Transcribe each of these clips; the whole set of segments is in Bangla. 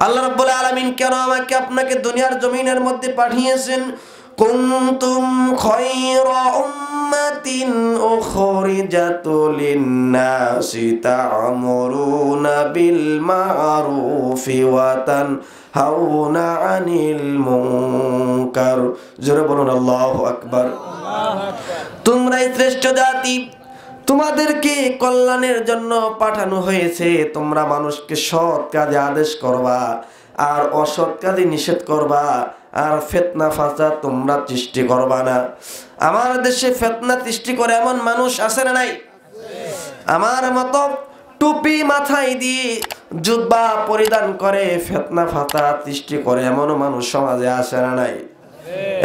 আল্লাহ রাব্বুল আলামিন কেন আমাকে আপনাকে দুনিয়ার জমিনের মধ্যে পাঠিয়েছেন? কুনতুম খায়রা উম্মাতিন উখরিজাত লিন-নাসি তা'মুরুনা বিল মা'রুফি ওয়া তানহাউনা আনিল মুনকার। জোরে বলুন আল্লাহু আকবার। তোমরাই শ্রেষ্ঠ জাতি, তোমাদেরকে কল্যাণের জন্য পাঠানো হয়েছে। তোমরা মানুষকে সৎ কাজে আদেশ করবা আর অসৎ কাজে নিষেধ করবা, আর ফিতনা ফাসাদ তোমরা সৃষ্টি করবা না। আমার দেশে ফিতনা সৃষ্টি করে এমন মানুষ আছে না নাই? আমার মতো টুপি মাথায় দিয়ে জুব্বা পরিধান করে ফিতনা ফাসাদ সৃষ্টি করে এমন মানুষ সমাজে আছে না নাই?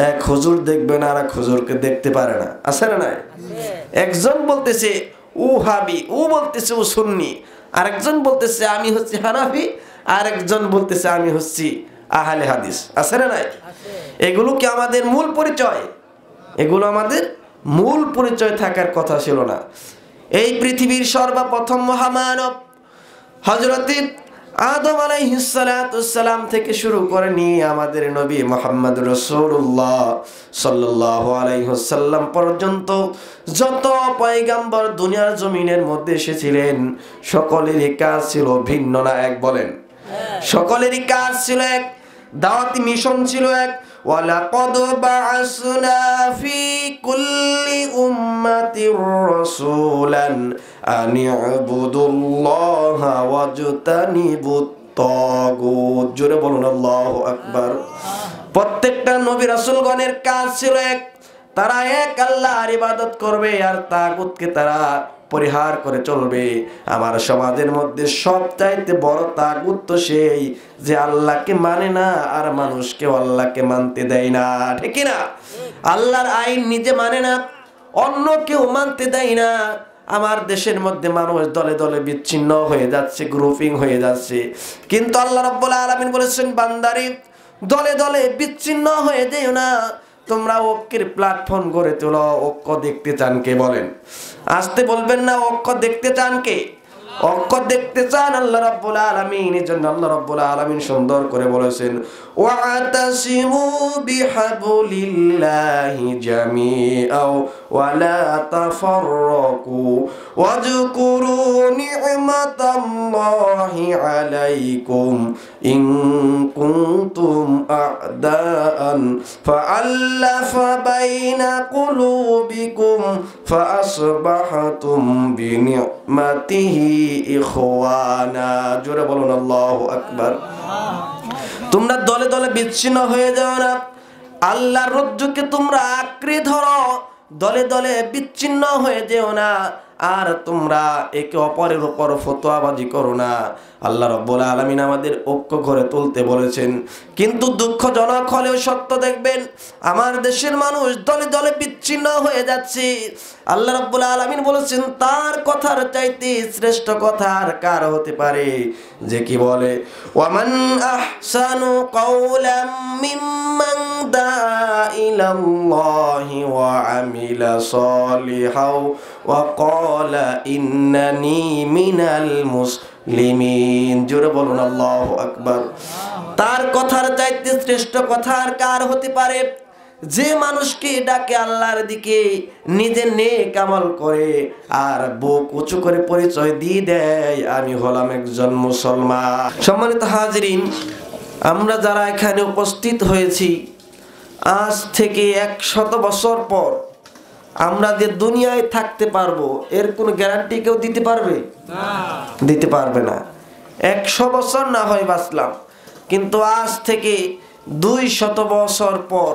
এক হুজুর দেখবেন আর এক হুজুরকে দেখতে পারে না, আছে না নাই? একজন বলতেছে ও হাবি, ও বলতেছে ও সুন্নি, আরেকজন বলতেছে আমি হচ্ছি হানাফি, আর একজন বলতেছে আমি হচ্ছি আহলে হাদিস, আছে না নাই? এগুলো কি আমাদের মূল পরিচয়? এগুলো আমাদের মূল পরিচয় থাকার কথা ছিল না। এই পৃথিবীর সর্বপ্রথম মহামানব হযরত আদম আলাইহিস সালাম থেকে শুরু করে নিয়ে আমাদের নবী মুহাম্মদ রাসূলুল্লাহ সাল্লাল্লাহু আলাইহি ওয়াসাল্লাম পর্যন্ত যত পয়গম্বর দুনিয়ার জমিনের মধ্যে এসেছিলেন, সকলেরই কাজ ছিল ভিন্ন না এক? বলেন, সকলেরই কাজ ছিল এক, দাওয়াতি মিশন ছিল এক। ওয়ালাকাদ বা'আসনা ফি কুল্লি উম্মাতির রাসূলান আন ইউবুদুল্লাহা ওয়াজতানিবুত তাগুত। জোরে বলুন আল্লাহু আকবার। প্রত্যেকটা নবী রাসূলগণের কাজ ছিল এক, তারা এক আল্লাহর ইবাদত করবে আর তাগুতকে তারা পরিহার করে চলবে। আমার সমাজের মধ্যে সবচাইতে বড় তাগুত তো সেই যে আল্লাহকে মানে না আর মানুষকে আল্লাহকে মানতে দেয় না, ঠিক না? আল্লাহর আইন নিজে মানে না, অন্য কেউ মানতে দেয় না। আমার দেশের মধ্যে মানুষ দলে দলে বিচ্ছিন্ন হয়ে যাচ্ছে, গ্রুপিং হয়ে যাচ্ছে, কিন্তু আল্লাহ রাব্বুল আলামিন বলেছেন বান্দারে দলে দলে বিচ্ছিন্ন হয়ে যেও না, তোমরা ঐক্যের প্ল্যাটফর্ম গড়ে তোলো। ঐক্য দেখতে চান কে? বলেন, আসতে বলবেন না। ঐক্য দেখতে চান কে? ঐক্য দেখতে চান আল্লাহ রাব্বুল আলামিন। এজন্য আল্লাহ রাব্বুল আলামিন সুন্দর করে বলেছেন ওয়াতাসিমু বিহাবলিল্লাহি জামিআও ওয়া লা তাফাররাকু ওয়াজকুরু নি'মাতাল্লাহি আলাইকুম ইন কুনতুম আ'দাআন ফাআল্লাফা বাইনা কুলুবিকুম ফাআসবাহতুম বিনি'মাতিহি ইখওয়ানা। জোরে বলুন আল্লাহু আকবার। তোমরা দলে দলে বিচ্ছিন্ন হয়ে যাও না, আল্লাহর রজ্জুকে তোমরা আঁকড়ে ধরো, দলে দলে বিচ্ছিন্ন হয়ে যেও না, আর তোমরা একে অপরের উপর ফতোয়াবাজি করো না। আল্লাহ রাব্বুল আলামিন আমাদের ঐক্য গড়ে তুলতে বলেছেন, কিন্তু দুঃখজনক হলেও সত্য দেখবেন আমার দেশের মানুষ দলে দলে বিচ্ছিন্ন হয়ে যাচ্ছে। আল্লাহ রাব্বুল আলামিন বলেছেন তার কথার চাইতে শ্রেষ্ঠ কথা আর কার হতে পারে? যে কি বলে ওয়ামান আহসানু কাওলাম মিম্মান দাআ ইলাল্লাহি ওয়া আমিলা সলিহাও ওয়া ক্বালা ইন্নানি মিনাল মুসলিমিন। জোরে বলুন আল্লাহু আকবার। তার কথার চাইতে শ্রেষ্ঠ কথা আর কার হতে পারে? যে মানুষকে ডাকে আল্লাহর দিকে, নিজে নেক আমল করে আর বুক উঁচু করে পরিচয় দিয়ে দেয় আমি হলাম একজন মুসলমান। সম্মানিত হাজিরিন, আমরা যারা এখানে উপস্থিত হয়েছি, আজ থেকে 100 বছর পর আমরা যে দুনিয়ায় থাকতে পারবো এর কোনো গ্যারান্টি কেউ দিতে পারবে? দিতে পারবে না। 100 বছর না হয় বাঁচলাম, কিন্তু আজ থেকে 200 বছর পর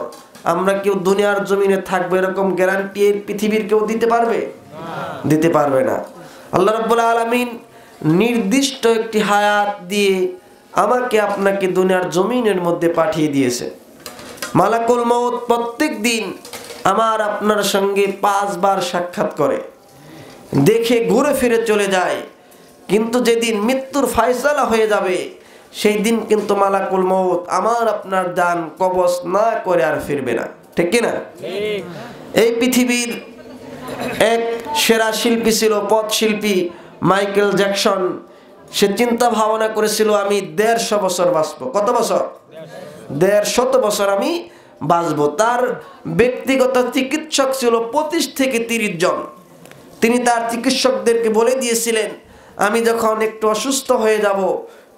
আমরা কেউ দুনিয়ার জমিনে থাকবো এরকম গ্যারান্টি পৃথিবীর কেউ দিতে পারবে? দিতে পারবে না। আল্লাহ রাব্বুল আলামিন নির্দিষ্ট একটি হায়াত দিয়ে আমাকে আপনাকে দুনিয়ার জমিনের মধ্যে পাঠিয়ে দিয়েছে। মালাকুল মউত প্রত্যেক দিন আমার আপনার সঙ্গে 5 বার সাক্ষাৎ করে, দেখে ঘুরে ফিরে চলে যায়, কিন্তু যেদিন মৃত্যুর ফয়সালা হয়ে যাবে সেই দিন কিন্তু মালাকুল মউত আমার আপনার জান কবজ না করে আর ফিরবে না, ঠিক কি না? এই পৃথিবীর এক সেরা শিল্পী ছিল পথ শিল্পী মাইকেল জ্যাকসন। সে চিন্তা ভাবনা করেছিল আমি 150 বছর বাঁচবো। কত বছর? 150 বছর আমি বাঁচবো। তার ব্যক্তিগত চিকিৎসক ছিল 25 থেকে 30 জন। তিনি তার চিকিৎসকদেরকে বলে দিয়েছিলেন আমি যখন একটু অসুস্থ হয়ে যাব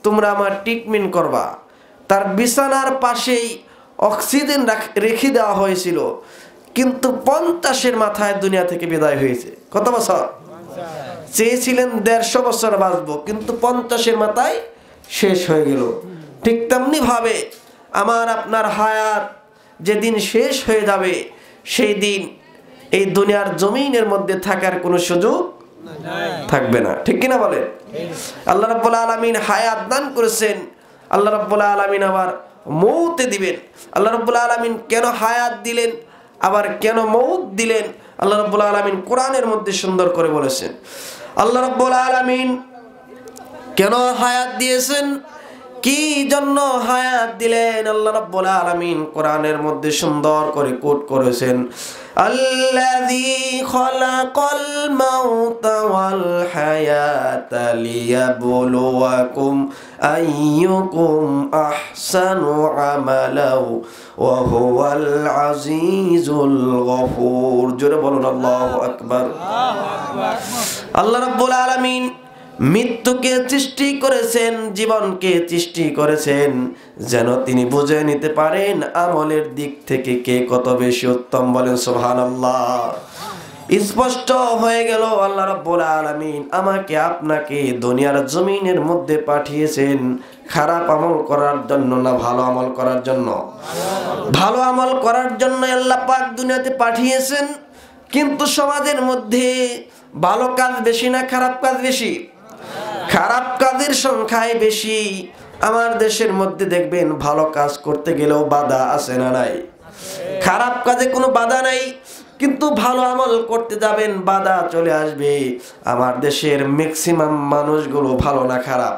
তোমরা আমার ট্রিটমেন্ট করবা। তার বিছানার পাশেই অক্সিজেন রেখে দেওয়া হয়েছিল, কিন্তু 50-এর মাথায় দুনিয়া থেকে বিদায় হয়েছে। কত বছর? চেয়েছিলেন 150 বছর বাঁচবো, কিন্তু 50-এর মাথায় শেষ হয়ে গেল। ঠিক তেমনি ভাবে আমার আপনার হায়াত যেদিন শেষ হয়ে যাবে সেই দিন এই দুনিয়ার জমিনের মধ্যে থাকার কোনো সুযোগ থাকবে না। ঠিক কিনা বলেন? আল্লাহ রাব্বুল আলামিন হায়াত দান করেছেন, আল্লাহ রাব্বুল আলামিন আবার মৌত দিবেন। আল্লাহ রাব্বুল আলামিন কেন হায়াত দিলেন আবার কেন মৌত দিলেন আল্লাহ রাব্বুল আলামিন কোরআনের মধ্যে সুন্দর করে বলেছেন। আল্লাহ রাব্বুল আলামিন কেন হায়াত দিয়েছেন, কি জন্য হায়াত দিলেন, আল্লাহ রাব্বুল আলামিন কোরআনের মধ্যে সুন্দর করে কোট করেছেন। আল্লাযী খালাকাল মাউতা ওয়াল হায়াতা লিয়াবলুয়াকুম আইয়ুকুম আহসানু আমালাও ওয়া হুয়াল আজিজুল গফুর। জোরে বলুন আল্লাহু আকবার। আল্লাহ রাব্বুল আলামিন মৃত্যুকে সৃষ্টি করেছেন, জীবনকে সৃষ্টি করেছেন যেন তিনি বুঝে নিতে পারেন আমলের দিক থেকে কে কত বেশি উত্তম। বলেন সুবহানাল্লাহ। স্পষ্ট হয়ে গেল আল্লাহ রাব্বুল আলামিন আমাকে আপনাকে দুনিয়ার জমিনের মধ্যে পাঠিয়েছেন খারাপ আমল করার জন্য না ভালো আমল করার জন্য? ভালো আমল করার জন্য আল্লাহ পাক দুনিয়াতে পাঠিয়েছেন। কিন্তু সমাজের মধ্যে ভালো কাজ বেশি না খারাপ কাজ বেশি? খারাপ কাজের সংখ্যাই বেশি। আমার দেশের মধ্যে দেখবেন ভালো কাজ করতে গেলেও বাধা আছে না নাই? খারাপ কাজে কোনো বাধা নাই, কিন্তু ভালো আমল করতে যাবেন বাধা চলে আসবে। আমার দেশের ম্যাক্সিমাম মানুষগুলো ভালো না খারাপ?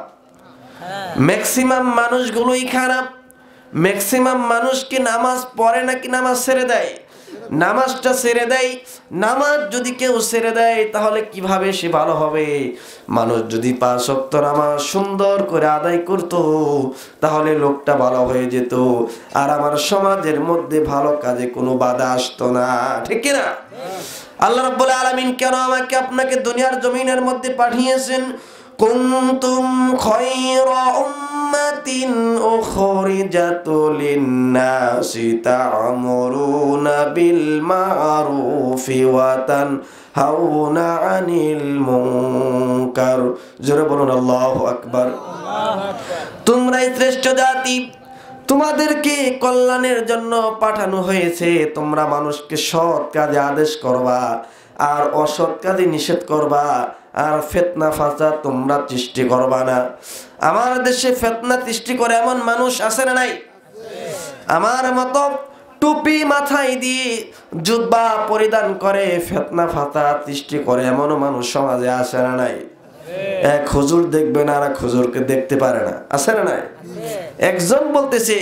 ম্যাক্সিমাম মানুষগুলোই খারাপ। ম্যাক্সিমাম মানুষ কি নামাজ পড়ে নাকি নামাজ ছেড়ে দেয়? নামাজটা ছেড়ে দেয়। নামাজ যদি কেউ ছেড়ে দেয় তাহলে কিভাবে সে ভালো হবে? মানুষ যদি 5 ওয়াক্ত নামাজ সুন্দর করে আদায় করত তাহলে লোকটা ভালো হয়ে যেত, আর আমার সমাজের মধ্যে ভালো কাজে কোনো বাধা আসতো না। ঠিক কি না? আল্লাহ রাব্বুল আলামিন কেন আমাকে আপনাকে দুনিয়ার জমিনের মধ্যে পাঠিয়েছেন? কুনতুম খায়রা উম্মাতিন উখরিজাত লিন-নাসি তা'মুরুনা বিল মা'রুফি ওয়া তানহাউনা আনিল মুনকার। জোরে বলুন আল্লাহু আকবার। তোমরাই শ্রেষ্ঠ জাতি, তোমাদেরকে কল্যাণের জন্য পাঠানো হয়েছে। তোমরা মানুষকে সৎ কাজে আদেশ করবা আর অসৎ কাজে নিষেধ করবা, আর ফিতনা ফাসাদ তোমরা সৃষ্টি করবা না। আমার দেশে ফিতনা সৃষ্টি করে এমন মানুষ আছে না নাই? আমার মতো টুপি মাথায় দিয়ে জুব্বা পরিধান করে ফিতনা ফাসাদ সৃষ্টি করে এমন মানুষ সমাজে আছে না নাই? এক হুজুর দেখবেন আর এক হুজুরকে দেখতে পারে না, আছে না নাই? একজন বলতেছে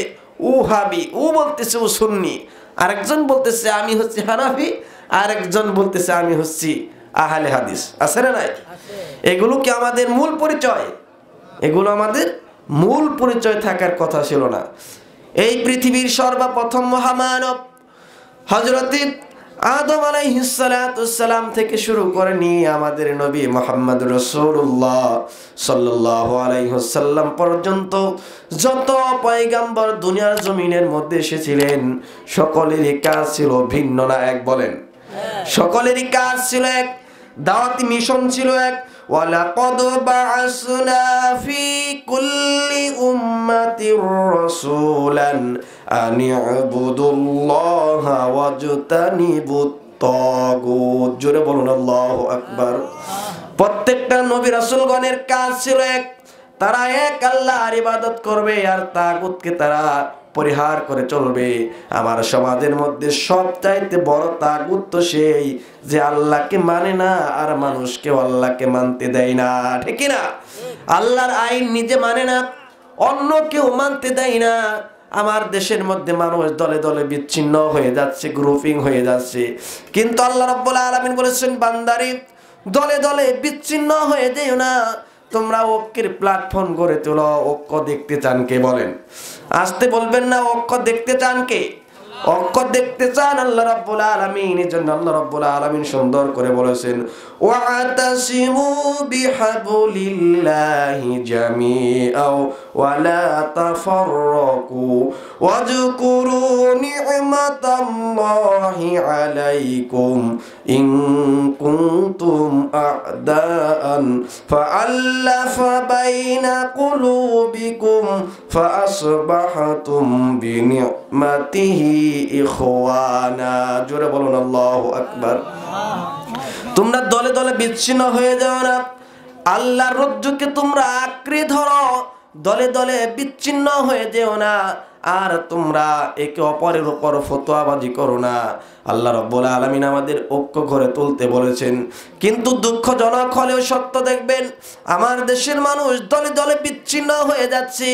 ও হাবি, ও বলতেছে ও সুন্নি, আরেকজন বলতেছে আমি হচ্ছি হানাফি, আরেকজন বলতেছে আমি হচ্ছি আহলে হাদিস, আছে না নাই? এগুলো কি আমাদের মূল পরিচয়? এগুলো আমাদের মূল পরিচয় থাকার কথা ছিল না। এই পৃথিবীর সর্বপ্রথম মহামানব হযরত আদম আলাইহিস সালাতুস সালাম থেকে শুরু করে নিয়ে আমাদের নবী মুহাম্মদ রাসূলুল্লাহ সাল্লাল্লাহু আলাইহি ওয়াসাল্লাম পর্যন্ত যত পয়গম্বর দুনিয়ার জমিনের মধ্যে এসেছিলেন সকলেরই কাজ ছিল ভিন্ন না এক? বলেন। সকলেরই কাজ ছিল এক, দাওয়াতি মিশন ছিল এক। ওয়ালাকাদ বা'আসনা ফি কুল্লি উম্মাতির রাসূলান আন ইউবুদুল্লাহা ওয়াজতানিবুত তাগুত। জোরে বলুন আল্লাহু আকবার। প্রত্যেকটা নবী রাসূলগণের কাজ ছিল এক, তারা এক আল্লাহর ইবাদত করবে আর তাগুতকে তারা পরিহার করে চলবে। আমার সমাজের মধ্যে সবচাইতে বড় তাগুত তো সেই যে আল্লাহকে মানে না আর মানুষকে আল্লাহকে মানতে দেয় না। ঠিক কি না? আল্লাহর আইন নিজে মানে না, অন্য কেউ মানতে দেয় না। আমার দেশের মধ্যে মানুষ দলে দলে বিচ্ছিন্ন হয়ে যাচ্ছে, গ্রুপিং হয়ে যাচ্ছে। কিন্তু আল্লাহ রাব্বুল আলামিন বলেছেন বান্দারে দলে দলে বিচ্ছিন্ন হয়ে যেও না, তোমরা ঐক্যের প্ল্যাটফর্ম গড়ে তোলো। ঐক্য দেখতে চান কে বলেন? আসতে বলবেন না, ঐক্য দেখতে চান কে? ঐক্য দেখতে চান আল্লাহ রাব্বুল আলামিন। এজন্য আল্লাহ রাব্বুল আলামিন সুন্দর করে বলেছেন, ওয়াতাসিমু বিহাবলিল্লাহি জামিআও ওয়া লা তাফাররাকু ওয়াজকুরু নি'মাতাল্লাহি আলাইকুম ইন কুনতুম আ'দাআন ফাআল্লাফা বাইনা কুলুবিকুম ফাআসবাহতুম বিনি'মাতিহি ইখওয়ানা। জোরে বলুন আল্লাহু আকবার। তোমরা দলে দলে বিচ্ছিন্ন হয়ে যাও না, আল্লাহর রজ্জুকে তোমরা আঁকড়ে ধরো, দলে দলে বিচ্ছিন্ন হয়ে যেও না, আর তোমরা একে অপরের উপর ফতোয়াবাজি করো না। আল্লাহ রাব্বুল আলামিন আমাদের ঐক্য গড়ে তুলতে বলেছেন, কিন্তু দুঃখজনক হলেও সত্য, দেখবেন আমার দেশের মানুষ দলে দলে বিচ্ছিন্ন হয়ে যাচ্ছে।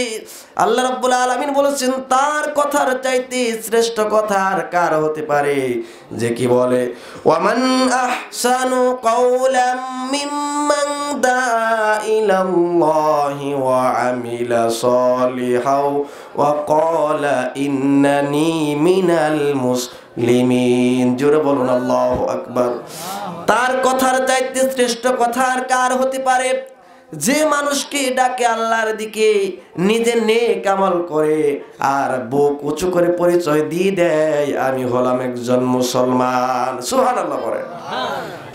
আল্লাহ রাব্বুল আলামিন বলেছেন, তার কথার চাইতে শ্রেষ্ঠ কথা আর কার হতে পারে, যে কি বলে, ওয়ামান আহসানু কাওলাম মিম্মান দাআ ইলাল্লাহি ওয়া আমিলা সালিহাও ওয়া ক্বালা ইন্নানি মিনাল মুসলিমিন। জোরে বলুন আল্লাহু আকবার। তার কথার চাইতে শ্রেষ্ঠ কথা আর কার হতে পারে, যে মানুষকে ডাকে আল্লাহর দিকে, নিজে নেক আমল করে আর বুক উঁচু করে পরিচয় দিয়ে দেয়, আমি হলাম একজন মুসলমান। সুবহানাল্লাহ পড়ে।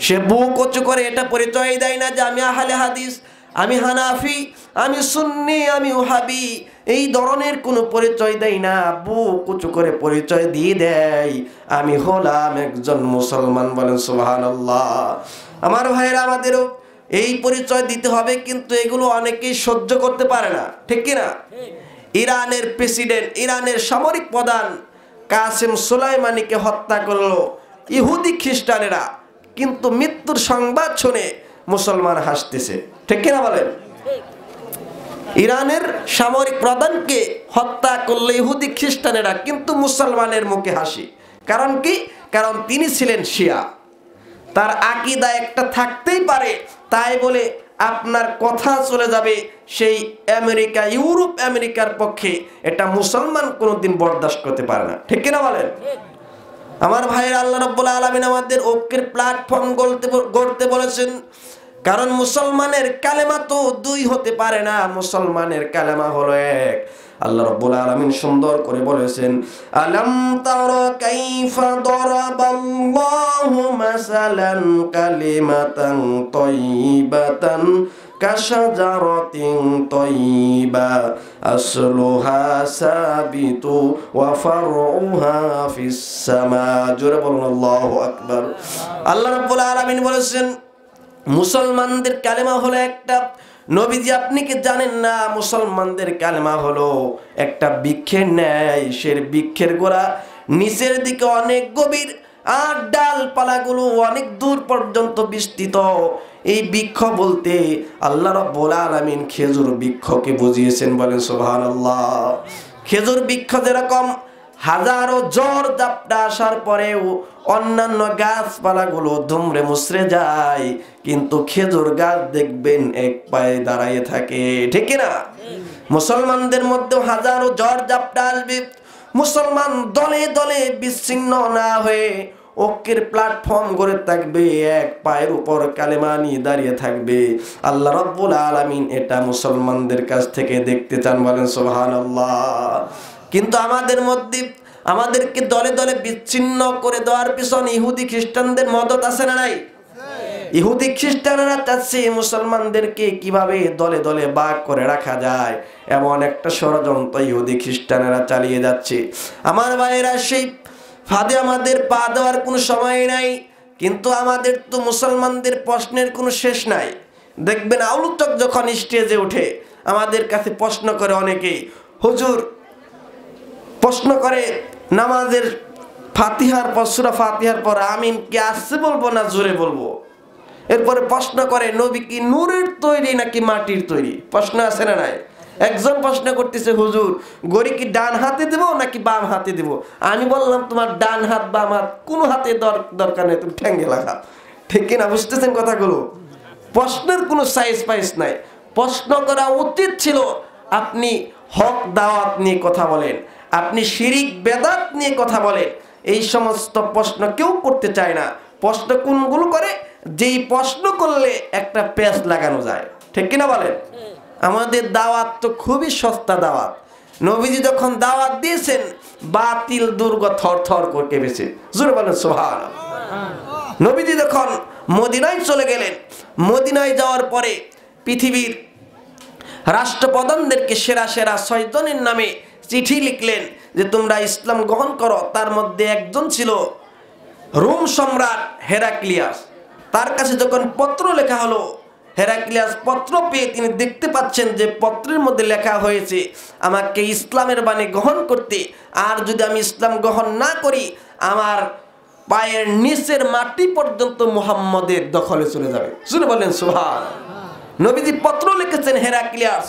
সে বুক উঁচু করে এটা পরিচয় দেয় না যে আমি আহলে হাদিস, আমি হানাফি, আমি সুন্নি, আমি ওহাবি, এই ধরনের কোনো পরিচয় দেয় না। বুক উঁচু করে পরিচয় দিয়ে দেয়, আমি হলাম একজন মুসলমান। বলেন সুবহানাল্লাহ। আমার ভাইরা, আমাদেরও এই পরিচয় দিতে হবে, কিন্তু এগুলো অনেকেই সহ্য করতে পারে না, ঠিক কিনা? ইরানের প্রেসিডেন্ট, ইরানের সামরিক প্রধান কাসেম সুলাইমানিকে হত্যা করলো ইহুদি খ্রিস্টানেরা, কিন্তু মৃত্যুর সংবাদ শুনে মুসলমান হাসতেছে, ঠিক কিনা বলেন? ইরানের সামরিক প্রধানকে হত্যা করলো ইহুদি খ্রিস্টানেরা, কিন্তু মুসলমানের মুখে হাসি। কারণ কি? কারণ তিনি ছিলেন শিয়া, তার আকীদা একটা থাকতেই পারে, তাই বলে আপনার কথা চলে যাবে সেই আমেরিকা, ইউরোপ আমেরিকার পক্ষে, এটা মুসলমান কোনোদিন বরদাস্ত করতে পারে না, ঠিক কিনা বলেন? আমার ভাইয়ের, আল্লাহ রাব্বুল আলামিন আমাদের ঐক্যের প্ল্যাটফর্ম গড়তে বলেছেন, কারণ মুসলমানের কালেমা তো দুই হতে পারে না, মুসলমানের কালেমা হলো এক। আল্লাহ রাব্বুল আলামিন সুন্দর করে বলেছেন, আলাম তারা কাইফা দারাবাল্লাহু মাসালান কালিমাতান তাইয়িবাতান কাশাজারাতিন তাইয়িবা আসলুহা সাবিতু ওয়া ফারউহা ফিস সামা। জোরে বলুন আল্লাহু আকবার। আল্লাহ রাব্বুল আলামিন বলেছেন, মুসলমানদের কালেমা হলো একটা। নবীজি, আপনি কি জানেন না মুসলমানদের কালেমা হলো একটা বৃক্ষের ন্যায়, সে বৃক্ষের গোড়া নিচের দিকে অনেক গভীর, আর ডালপালাগুলো অনেক দূর পর্যন্ত বিস্তৃত। এই বৃক্ষ বলতে আল্লাহ রাব্বুল আলামিন খেজুর বৃক্ষকে বুঝিয়েছেন। বলেন সুবহানাল্লাহ। খেজুর বৃক্ষ যেরকম হাজারো ঝড় ঝাপটা আসার পরেও অন্যান্য গাছপালাগুলো দুমড়ে মুচড়ে যায়, কিন্তু খেজুর গাছ দেখবেন এক পায়ে দাঁড়িয়ে থাকে, ঠিক না? মুসলমানদের মধ্যে হাজারো ঝড় ঝাপটা আসবে, মুসলমান দলে দলে বিচ্ছিন্ন না হয়ে ঐক্যের প্ল্যাটফর্ম গড়ে থাকবে, এক পায়ের উপর কালেমা নিয়ে দাঁড়িয়ে থাকবে। আল্লাহ রাব্বুল আলামিন এটা মুসলমানদের কাছ থেকে দেখতে চান। বলেন সুবহানাল্লাহ। কিন্তু আমাদের মধ্যে আমাদেরকে দলে দলে বিচ্ছিন্ন করে দেওয়ার পিছনে ইহুদি খ্রিস্টানদের মদত আছে না নাই? ইহুদি খ্রিস্টানরা চাচ্ছে মুসলমানদেরকে কিভাবে দলে দলে ভাগ করে রাখা যায়, এমন একটা ষড়যন্ত্র ইহুদি খ্রিস্টানরা চালিয়ে যাচ্ছে। আমার ভাইয়েরা, সেই ফাঁদে আমাদের পা দেওয়ার কোনো সময় নাই। কিন্তু আমাদের তো মুসলমানদের প্রশ্নের কোনো শেষ নাই। দেখবেন আলোচক যখন স্টেজে উঠে আমাদের কাছে প্রশ্ন করে অনেকেই, হুজুর প্রশ্ন করে নামাজের ফাতিহার পর, সূরা ফাতিহার পর আমিন কি আসছে বলবো না জোরে বলবো? এরপরে প্রশ্ন করে নবী কি নূরের তৈরি নাকি মাটির তৈরি? প্রশ্ন আছে না নাই? একজন প্রশ্ন করতেছে, হুজুর গড়ি কি ডান হাতে দেবো নাকি বাম হাতে দেবো? আমি বললাম, তোমার ডান হাত বাম হাত কোনো হাতে দরকার নেই, তুমি ঠ্যাঙ্গে লাগা, ঠিক কিনা? বুঝতেছেন কথাগুলো? প্রশ্নের কোনো সাইজ পাইস নাই। প্রশ্ন করা উচিত ছিল। আপনি হক দাওয়াত নিয়ে কথা বলেন, আপনি শিরিক বেদাত নিয়ে কথা বলেন, এই সমস্ত প্রশ্ন কেউ করতে চায় না। প্রশ্ন কোনগুলো করে? যেই প্রশ্ন করলে একটা পেঁচ লাগানো যায়, ঠিক কিনা বলেন? আমাদের দাওয়াত তো খুবই সস্তা দাওয়াত। নবীজি যখন দাওয়াত দিয়েছেন, বাতিল দুর্গ থর থর করে কেঁপেছে। জোরে বলেন সুবহানাল্লাহ। নবীজি যখন মদিনায় চলে গেলেন, মদিনায় যাওয়ার পরে পৃথিবীর রাষ্ট্রপ্রধানদেরকে সেরা সেরা 6 জনের নামে চিঠি লিখলেন যে তোমরা ইসলাম গ্রহণ করো। তার মধ্যে একজন ছিল রোম সম্রাট হেরাক্লিয়াস। তার কাছে যখন পত্র লেখা হলো, হেরাক্লিয়াস পত্র পেয়ে তিনি দেখতে পাচ্ছেন যে পত্রের মধ্যে লেখা হয়েছে আমাকে ইসলামের বাণী গ্রহণ করতে, আর যদি আমি ইসলাম গ্রহণ না করি আমার পায়ের নিচের মাটি পর্যন্ত মুহাম্মদের দখলে চলে যাবে। শুনে বলেন সুবহানাল্লাহ। নবীজি পত্র লিখেছেন, হেরাক্লিয়াস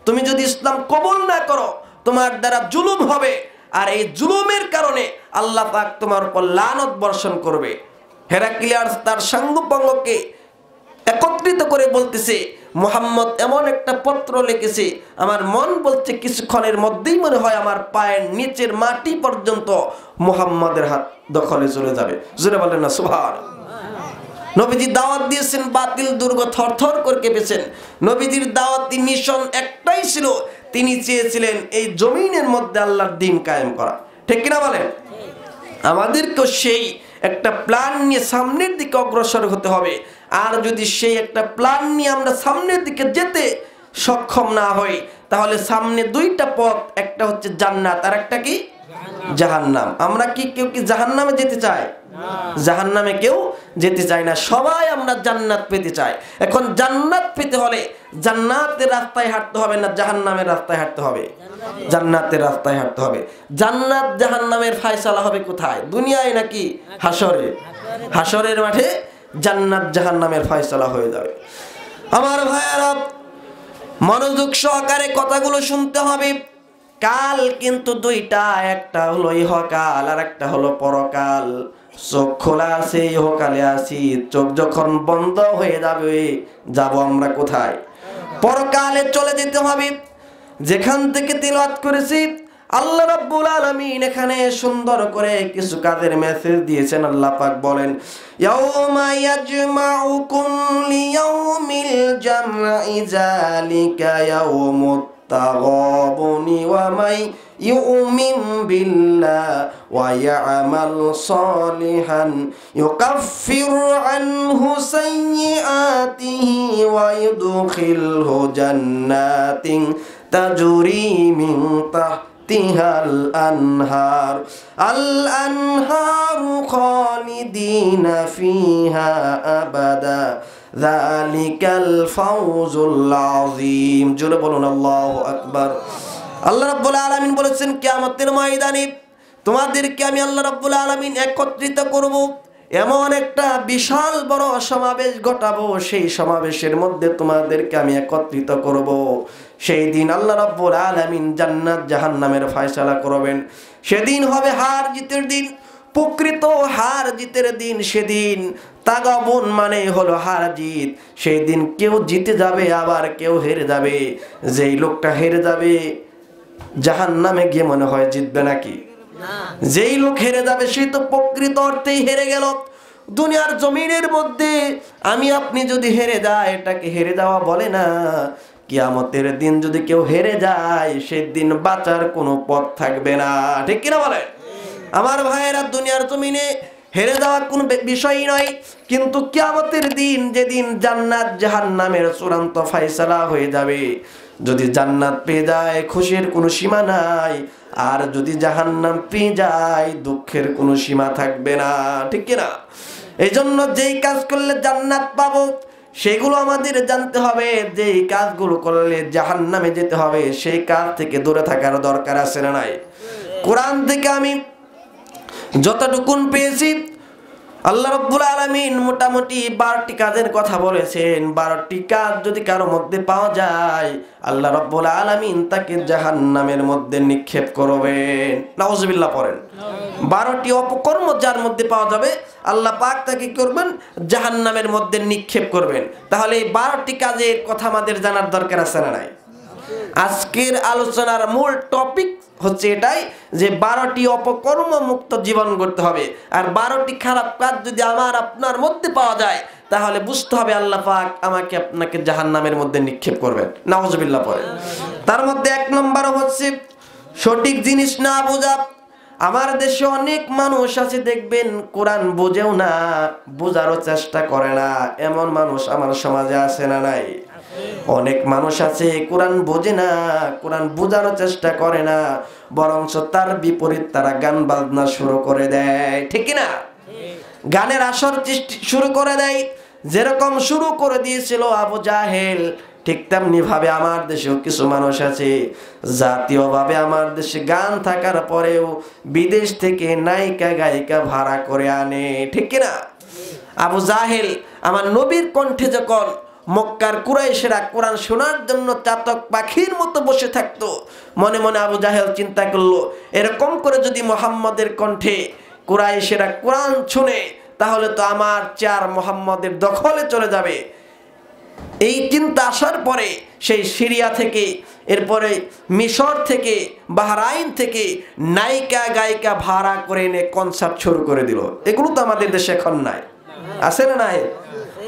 তুমি যদি ইসলাম কবুল না করো তোমার দ্বারা জুলুম হবে, আর এই জুলুমের কারণে আল্লাহ পাক তোমার উপর লানত বর্ষণ করবে। হেরাক্লিয়াস তার সাঙ্গপাঙ্গকে একত্রিত করে বলতেছে, মুহাম্মদ এমন একটা পত্র লিখেছে, আমার মন বলছে কিছুক্ষণের মধ্যেই মনে হয় আমার পায়ের নিচের মাটি পর্যন্ত মুহাম্মদের হাত দখলে চলে যাবে। জোরে বলেন না সুবহানাল্লাহ। নবীজি দাওয়াত দিয়েছেন, বাতিল দুর্গ থরথর করে কেঁপেছেন। নবীজির দাওয়াতি মিশন একটাই ছিল, তিনি চেয়েছিলেন এই জমিনের মধ্যে আল্লাহর দ্বীন কায়েম করা, ঠিক কিনা বলেন? আমাদেরকেও সেই একটা প্ল্যান নিয়ে সামনের দিকে অগ্রসর হতে হবে। আর যদি সেই একটা প্ল্যান নিয়ে আমরা সামনের দিকে যেতে সক্ষম না হই, তাহলে সামনে দুইটা পথ, একটা হচ্ছে জান্নাত আর একটা কি জাহান্নাম। আমরা কি কেউ কি জাহান্নামে যেতে চাই? জাহান্নামে কেউ যেতে চায় না, সবাই আমরা জান্নাত পেতে চাই। এখন জান্নাত পেতে হলে জান্নাতের রাস্তায় হাঁটতে হবে না জাহান্নামের রাস্তায় হাঁটতে হবে? জান্নাতের রাস্তায় হাঁটতে হবে। জান্নাত জাহান্নামের ফয়সালা হবে কোথায়? দুনিয়ায় নাকি হাসরে? হাসরের মাঠে জান্নাত জাহান্নামের ফয়সালা হয়ে যাবে। আমার ভাইয়েরা, মনোযোগ সহকারে কথাগুলো শুনতে হবে। কাল কিন্তু দুইটা, একটা হলো ইহকাল আর একটা হলো পরকাল। চোখ খোলা আছে ইহকালে আছি, চোখ যখন বন্ধ হয়ে যাবে যাব আমরা কোথায়? পরকালে চলে যেতে হবে। যেখান থেকে তিলাওয়াত করেছি আল্লাহ রাব্বুল আলামিন এখানে সুন্দর করে কিছু কাজের মেসেজ দিয়েছেন। আল্লাহ পাক বলেন, ইয়াউমা ইয়াজমাউকুম লিয়াউমিল জামঈ যালিকা ইয়াউমুত তাগাবুনি ওয়া মাই ইউমিন বিল্লাহ ওয়া ইয়ামাল সালিহান ইউকাফির আনহু সাইয়্যাতিহি ওয়া ইউদখিলহু জান্নাতিন তাজরি মিন তাহতিহাল আনহার আল-আনহারু খালিদিনা ফিহা আবাদা যালিকাল ফাওজুল আযীম। জোরে বলুন আল্লাহু আকবার। আল্লাহ রাব্বুল আলামিন বলেছেন, কিয়ামতের ময়দানে তোমাদেরকে আমি আল্লাহ রাব্বুল আলামিন একত্রিত করব, এমন একটা বিশাল বড় সমাবেশ ঘটাবো, সেই সমাবেশের মধ্যে তোমাদেরকে আমি একত্রিত করব। সেই দিন আল্লাহ রাব্বুল আলামিন জান্নাত জাহান্নামের ফয়সালা করবেন। সেদিন হবে হার জিতের দিন, প্রকৃত হার জিতের দিন। সেদিন তাগাবুন মানে হলো হার জিত। সেই দিন কেউ জিতে যাবে আবার কেউ হেরে যাবে। যেই লোকটা হেরে যাবে জাহান্নামে গিয়ে মনে হয় জিতবে নাকি? যেই লোক হেরে যাবে সে তো প্রকৃত অর্থেই হেরে গেল। দুনিয়ার জমিনের মধ্যে আমি আপনি যদি হেরে যায় এটাকে হেরে যাওয়া বলে না। কিয়ামতের দিন যদি কেউ হেরে যায় সেদিন বাঁচার কোনো পথ থাকবে না, ঠিক কিনা বলেন? আমার ভাইয়েরা, দুনিয়ার জমিনে হেরে যাওয়া কোনো বিষয়ই নয়, কিন্তু কিয়ামতের দিন যেদিন জান্নাত জাহান্নামের চূড়ান্ত ফয়সালা হয়ে যাবে, যদি জান্নাত পেয়ে যায় খুশির কোনো সীমা নাই, আর যদি জাহান্নাম পেয়ে যায় দুঃখের কোনো সীমা থাকবে না, ঠিক কিনা? এই জন্য যেই কাজ করলে জান্নাত পাবো সেগুলো আমাদের জানতে হবে। যেই কাজগুলো করলে জাহান্নামে যেতে হবে সেই কাজ থেকে দূরে থাকার দরকার আছে না নাই? কোরআন থেকে আমি যতটুকুন পেয়েছি আল্লাহ রাব্বুল আলামিন মোটামুটি 12টি কাজের কথা বলেছেন। 12টি কাজ যদি কারো মধ্যে পাওয়া যায়, আল্লাহ রাব্বুল আলামিন তাকে জাহান্নামের মধ্যে নিক্ষেপ করবেন। নাউজুবিল্লাহ পড়েন। 12টি অপকর্ম যার মধ্যে পাওয়া যাবে, আল্লাহ পাক তাকে করবেন জাহান্নামের মধ্যে নিক্ষেপ করবেন। তাহলে এই 12টি কাজের কথা আমাদের জানার দরকার আছে না নাই? আজকের আলোচনার মূল টপিক হচ্ছে এটাই যে 12টি অপকর্ম মুক্ত জীবন গড়তে হবে। আর 12টি খারাপ কাজ যদি আমার আপনার মধ্যে পাওয়া যায়, তাহলে বুঝতে হবে আল্লাহ পাক আমাকে আপনাকে জাহান্নামের মধ্যে নিক্ষেপ করবেন। নাউজুবিল্লাহ পড়েন। তার মধ্যে 1 নম্বর হচ্ছে সঠিক জিনিস না বোঝা। আমার দেশে অনেক মানুষ আছে দেখবেন কোরআন বোঝেও না, বোঝারও চেষ্টা করে না, এমন মানুষ আমার সমাজে আছে না নাই? অনেক মানুষ আছে কোরআন বোঝে না, কোরআন বোঝারও চেষ্টা করে না, বরঞ্চ তার বিপরীত তারা গান বাজনা শুরু করে দেয়, ঠিক না? গানের আসর শুরু করে দেয়। যেরকম শুরু করে দিয়েছিল আবু জাহেল, ঠিক তেমনি ভাবে আমার দেশেও কিছু মানুষ আছে জাতীয়ভাবে আমার দেশে গান থাকার পরেও বিদেশ থেকে নায়িকা গায়িকা ভাড়া করে আনে, ঠিক কিনা? আবু জাহেল আমার নবীর কণ্ঠে যখন মক্কার কুরাইশেরা কোরআন শোনার জন্য চাতক পাখির মতো বসে থাকতো, মনে মনে আবু জাহেল চিন্তা করলো, এরকম করে যদি মুহাম্মদের কণ্ঠে কুরাইশেরা কোরআন শুনে, তাহলে তো আমার চেয়ার মুহাম্মদের দখলে চলে যাবে। এই চিন্তা আসার পরে সেই সিরিয়া থেকে, এরপরে মিশর থেকে, বাহরাইন থেকে নায়িকা গায়িকা ভাড়া করে এনে কনসার্ট শুরু করে দিল। এগুলো তো আমাদের দেশে এখন নাই, আছে না নাই?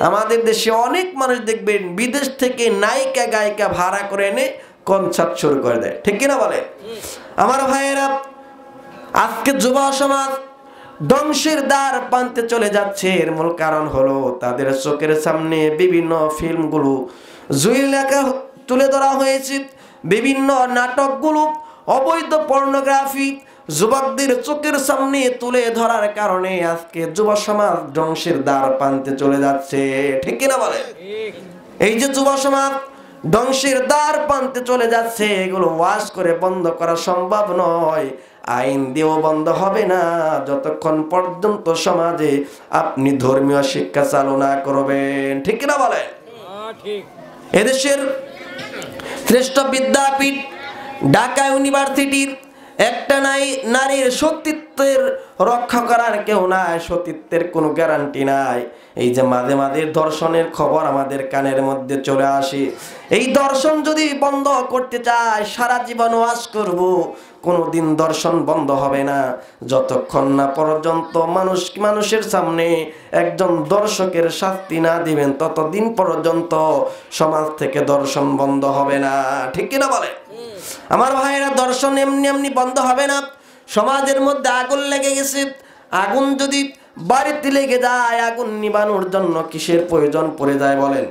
আমাদের দেশে অনেক মানুষ দেখবেন বিদেশ থেকে নায়িকা গায়িকা ভাড়া করে এনে কনসার্ট শুরু করে দেয়, ঠিক কিনা বলে? আমার ভাইয়েরা, আজকে যুব সমাজ ধ্বংসের দ্বার প্রান্তে চলে যাচ্ছে। এর মূল কারণ হলো তাদের চোখের সামনে বিভিন্ন ফিল্মগুলো জুইলেখা তুলে ধরা হয়েছে, বিভিন্ন নাটকগুলো, অবৈধ পর্নোগ্রাফি যুবকদের চোখের সামনে তুলে ধরার কারণে আজকে যুব সমাজ ধ্বংসের দ্বার প্রান্তে চলে যাচ্ছে, ঠিক কিনা বলে? এই যে যুব সমাজ ধ্বংসের দ্বার প্রান্তে চলে যাচ্ছে, এগুলো ওয়াজ করে বন্ধ করা সম্ভব নয়, আইন দিয়েও বন্ধ হবে না, যতক্ষণ পর্যন্ত সমাজে আপনি ধর্মীয় শিক্ষা চালু না করবেন, ঠিক কিনা বলে? এদেশের শ্রেষ্ঠ বিদ্যাপীঠ ঢাকা ইউনিভার্সিটির একটা নারীর সতীত্বের রক্ষা করার কেউ নাই, সতীত্বের কোনো গ্যারান্টি নাই। এই যে মাঝে মাঝে দর্শনের খবর আমাদের কানের মধ্যে চলে আসে, এই দর্শন যদি বন্ধ করতে চায়, সারা জীবন ওয়াজ করব, কোনোদিন দর্শন বন্ধ হবে না, যতক্ষণ না পর্যন্ত মানুষের সামনে একজন দর্শকের শাস্তি না দিবেন, ততদিন পর্যন্ত সমাজ থেকে দর্শন বন্ধ হবে না, ঠিক কিনা বলে? আমার ভাইয়েরা, দর্শন এমনি এমনি বন্ধ হবে না। সমাজের মধ্যে আগুন লেগে গেছে, আগুন যদি বাড়িতে লেগে যায়, আগুন নিবানোর জন্য কিসের প্রয়োজন পড়ে যায় বলেন?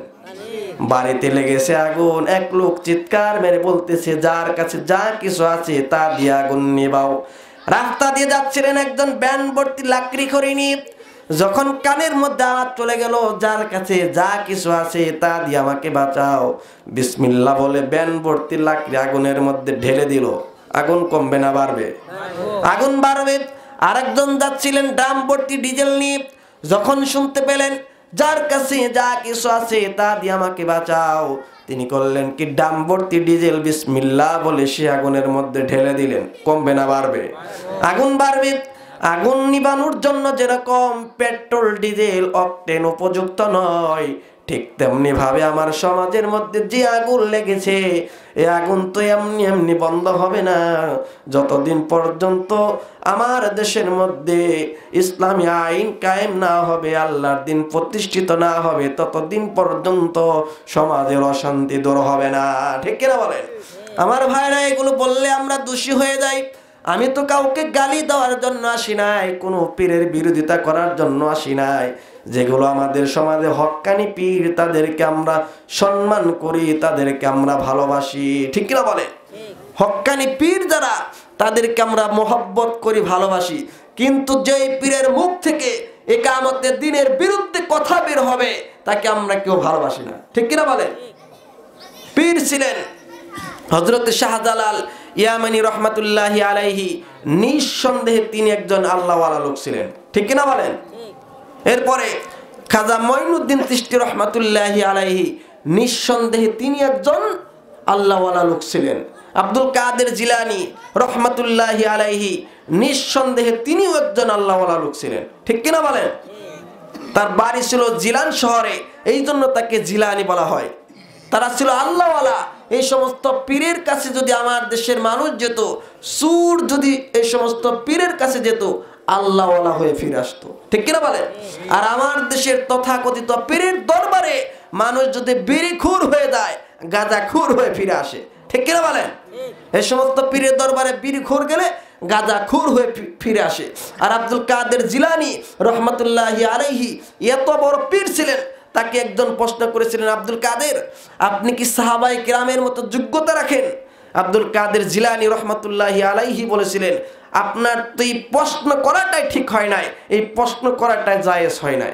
বাড়িতে লেগেছে আগুন, এক লোক চিৎকার মেরে বলতেছে, যার কাছে যা কিছু আছে তা দিয়ে আগুন নিবাও। রাস্তা দিয়ে যাচ্ছিলেন একজন ব্যান ভর্তি লাকড়ি করে নিয়ে, যখন কানের মধ্যে আওয়াজ চলে গেল, যার কাছে যা কিছু আছে তা দিয়ে আমাকে বাঁচাও, বিসমিল্লাহ বলে ব্যান ভর্তি লাকড়ি আগুনের মধ্যে ঢেলে দিল। আগুন কমবে না বাড়বে? আগুন বাড়বে। আরেকজন যাচ্ছিলেন ড্রাম ভর্তি ডিজেল নিয়ে, যখন শুনতে পেলেন যার কাছে যা কিছু আছে তা দিয়ে আমাকে বাঁচাও, তিনি করলেন কি, ড্রাম ভর্তি ডিজেল বিসমিল্লাহ বলে সে আগুনের মধ্যে ঢেলে দিলেন। কমবে না বাড়বে? আগুন বাড়বে। আগুন নিবানোর জন্য যেরকম পেট্রোল ডিজেল অকটেন উপযুক্ত নয়, ঠিক তেমনি ভাবে আমার সমাজের মধ্যে যে আগুন লেগেছে, এই আগুন তো এমনি এমনি বন্ধ হবে না। যতদিন পর্যন্ত আমার দেশের মধ্যে ইসলামী আইন কায়েম না হবে, আল্লাহর দিন প্রতিষ্ঠিত না হবে, ততদিন পর্যন্ত সমাজের অশান্তি দূর হবে না, ঠিক কিনা বলেন? আমার ভাইরা, এগুলো বললে আমরা দোষী হয়ে যাই। আমি তো কাউকে গালি দেওয়ার জন্য আসি নাই, কোনো পীরের বিরোধিতা করার জন্য আসি নাই। যেগুলো আমাদের সমাজে হক্কানি পীর, তাদেরকে আমরা সম্মান করি, তাদেরকে আমরা ভালোবাসি, ঠিক কিনা বলে? হক্কানি পীর যারা, তাদেরকে আমরা মহব্বত করি, ভালোবাসি। কিন্তু যেই পীরের মুখ থেকে ইকামতের দিনের বিরুদ্ধে কথা বের হবে, তাকে আমরা কেউ ভালোবাসি না, ঠিক কিনা বলে? পীর ছিলেন হযরত শাহজালাল ইয়ামানি রহমাতুল্লাহি আলাইহি, নিঃসন্দেহে তিনি একজন আল্লাহওয়ালা লোক ছিলেন, ঠিক কিনা বলেন? এরপরে খাজা মঈনুদ্দিন চিশতি রহমাতুল্লাহি আলাইহি, নিঃসন্দেহে তিনি একজন আল্লাহওয়ালা লোক ছিলেন। আব্দুল কাদের জিলানী রহমাতুল্লাহি আলাইহি, নিঃসন্দেহে তিনিও একজন আল্লাহওয়ালা লোক ছিলেন। ঠিক কিনা বলেন? তার বাড়ি ছিল জিলান শহরে, এই জন্য তাকে জিলানী বলা হয়। তারা ছিল আল্লাহওয়ালা। এই সমস্ত পীরের কাছে যদি আমার দেশের মানুষ যেত, সুর যদি এই সমস্ত পীরের কাছে যেত, আল্লাহওয়ালা হয়ে ফিরে আসতো। ঠিক কিনা বলেন? আর আমার দেশের তথাকথিত পীরের দরবারে মানুষ যদি বিড়িখোর হয়ে যায়, গাঁজাখোর হয়ে ফিরে আসে। ঠিক কিনা বলেন? এই সমস্ত পীরের দরবারে বিড়িখোর গেলে গাঁজাখোর হয়ে ফিরে আসে। আর আব্দুল কাদের জিলানী রহমাতুল্লাহি আলাইহি এত বড় পীর ছিলেন, তাকে একজন প্রশ্ন করেছিলেন, আব্দুল কাদের, আপনি কি সাহাবায়ে কেরামের মতো যোগ্যতা রাখেন? আব্দুল কাদের জিলানী রহমাতুল্লাহি আলাইহি বলেছিলেন, আপনার তো এই প্রশ্ন করাটাই ঠিক হয় নাই, এই প্রশ্ন করাটাই জায়েজ হয় নাই।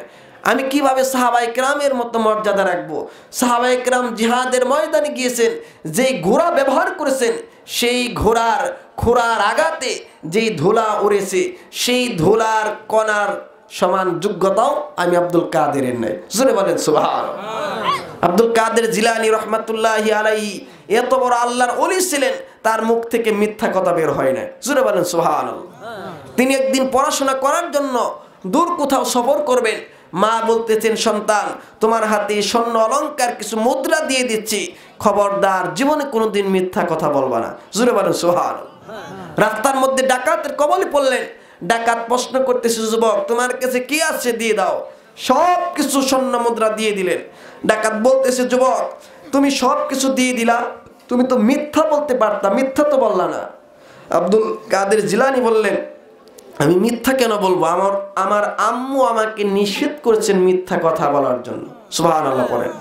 আমি কিভাবে সাহাবায়ে কেরামের মতো মর্যাদা রাখবো? সাহাবায়ে কেরাম জিহাদের ময়দানে গিয়েছেন, যেই ঘোড়া ব্যবহার করেছেন, সেই ঘোড়ার খোরার আঘাতে যেই ধুলা উড়েছে, সেই ধুলার কণার সমান যোগ্যতাও আমি আব্দুল কাদেরের নাই। জোরে বলেন সুবহানাল্লাহ। আব্দুল কাদের জিলানী রহমাতুল্লাহি আলাইহি এত বড় আল্লাহর ওলি ছিলেন, তার মুখ থেকে মিথ্যা কথা বের হয় না। জোরে বলেন সুবহানাল্লাহ। তিনি একদিন পড়াশোনা করার জন্য দূর কোথাও সফর করবেন। মা বলতেছেন, সন্তান, তোমার হাতে স্বর্ণ অলংকার কিছু মুদ্রা দিয়ে দিচ্ছি, খবরদার জীবনে কোনোদিন মিথ্যা কথা বলবা না। জোরে বলেন সুবহানাল্লাহ। রাস্তার মধ্যে ডাকাতের কবলে পড়লেন। ডাকাত প্রশ্ন করতেছে, যুবক, তোমার কাছে কি আছে দিয়ে দাও। সব কিছু স্বর্ণ মুদ্রা দিয়ে দিলেন। ডাকাত বলতেছে, যুবক, তুমি সব কিছু দিয়ে দিলা, তুমি তো মিথ্যা বলতে পারতা, মিথ্যা তো বললা না। আব্দুল কাদের জিলানী বললেন, আমি মিথ্যা কেন বলবো? আমার আম্মু আমাকে নিষেধ করেছেন মিথ্যা কথা বলার জন্য। সুবহানাল্লাহ পড়েন।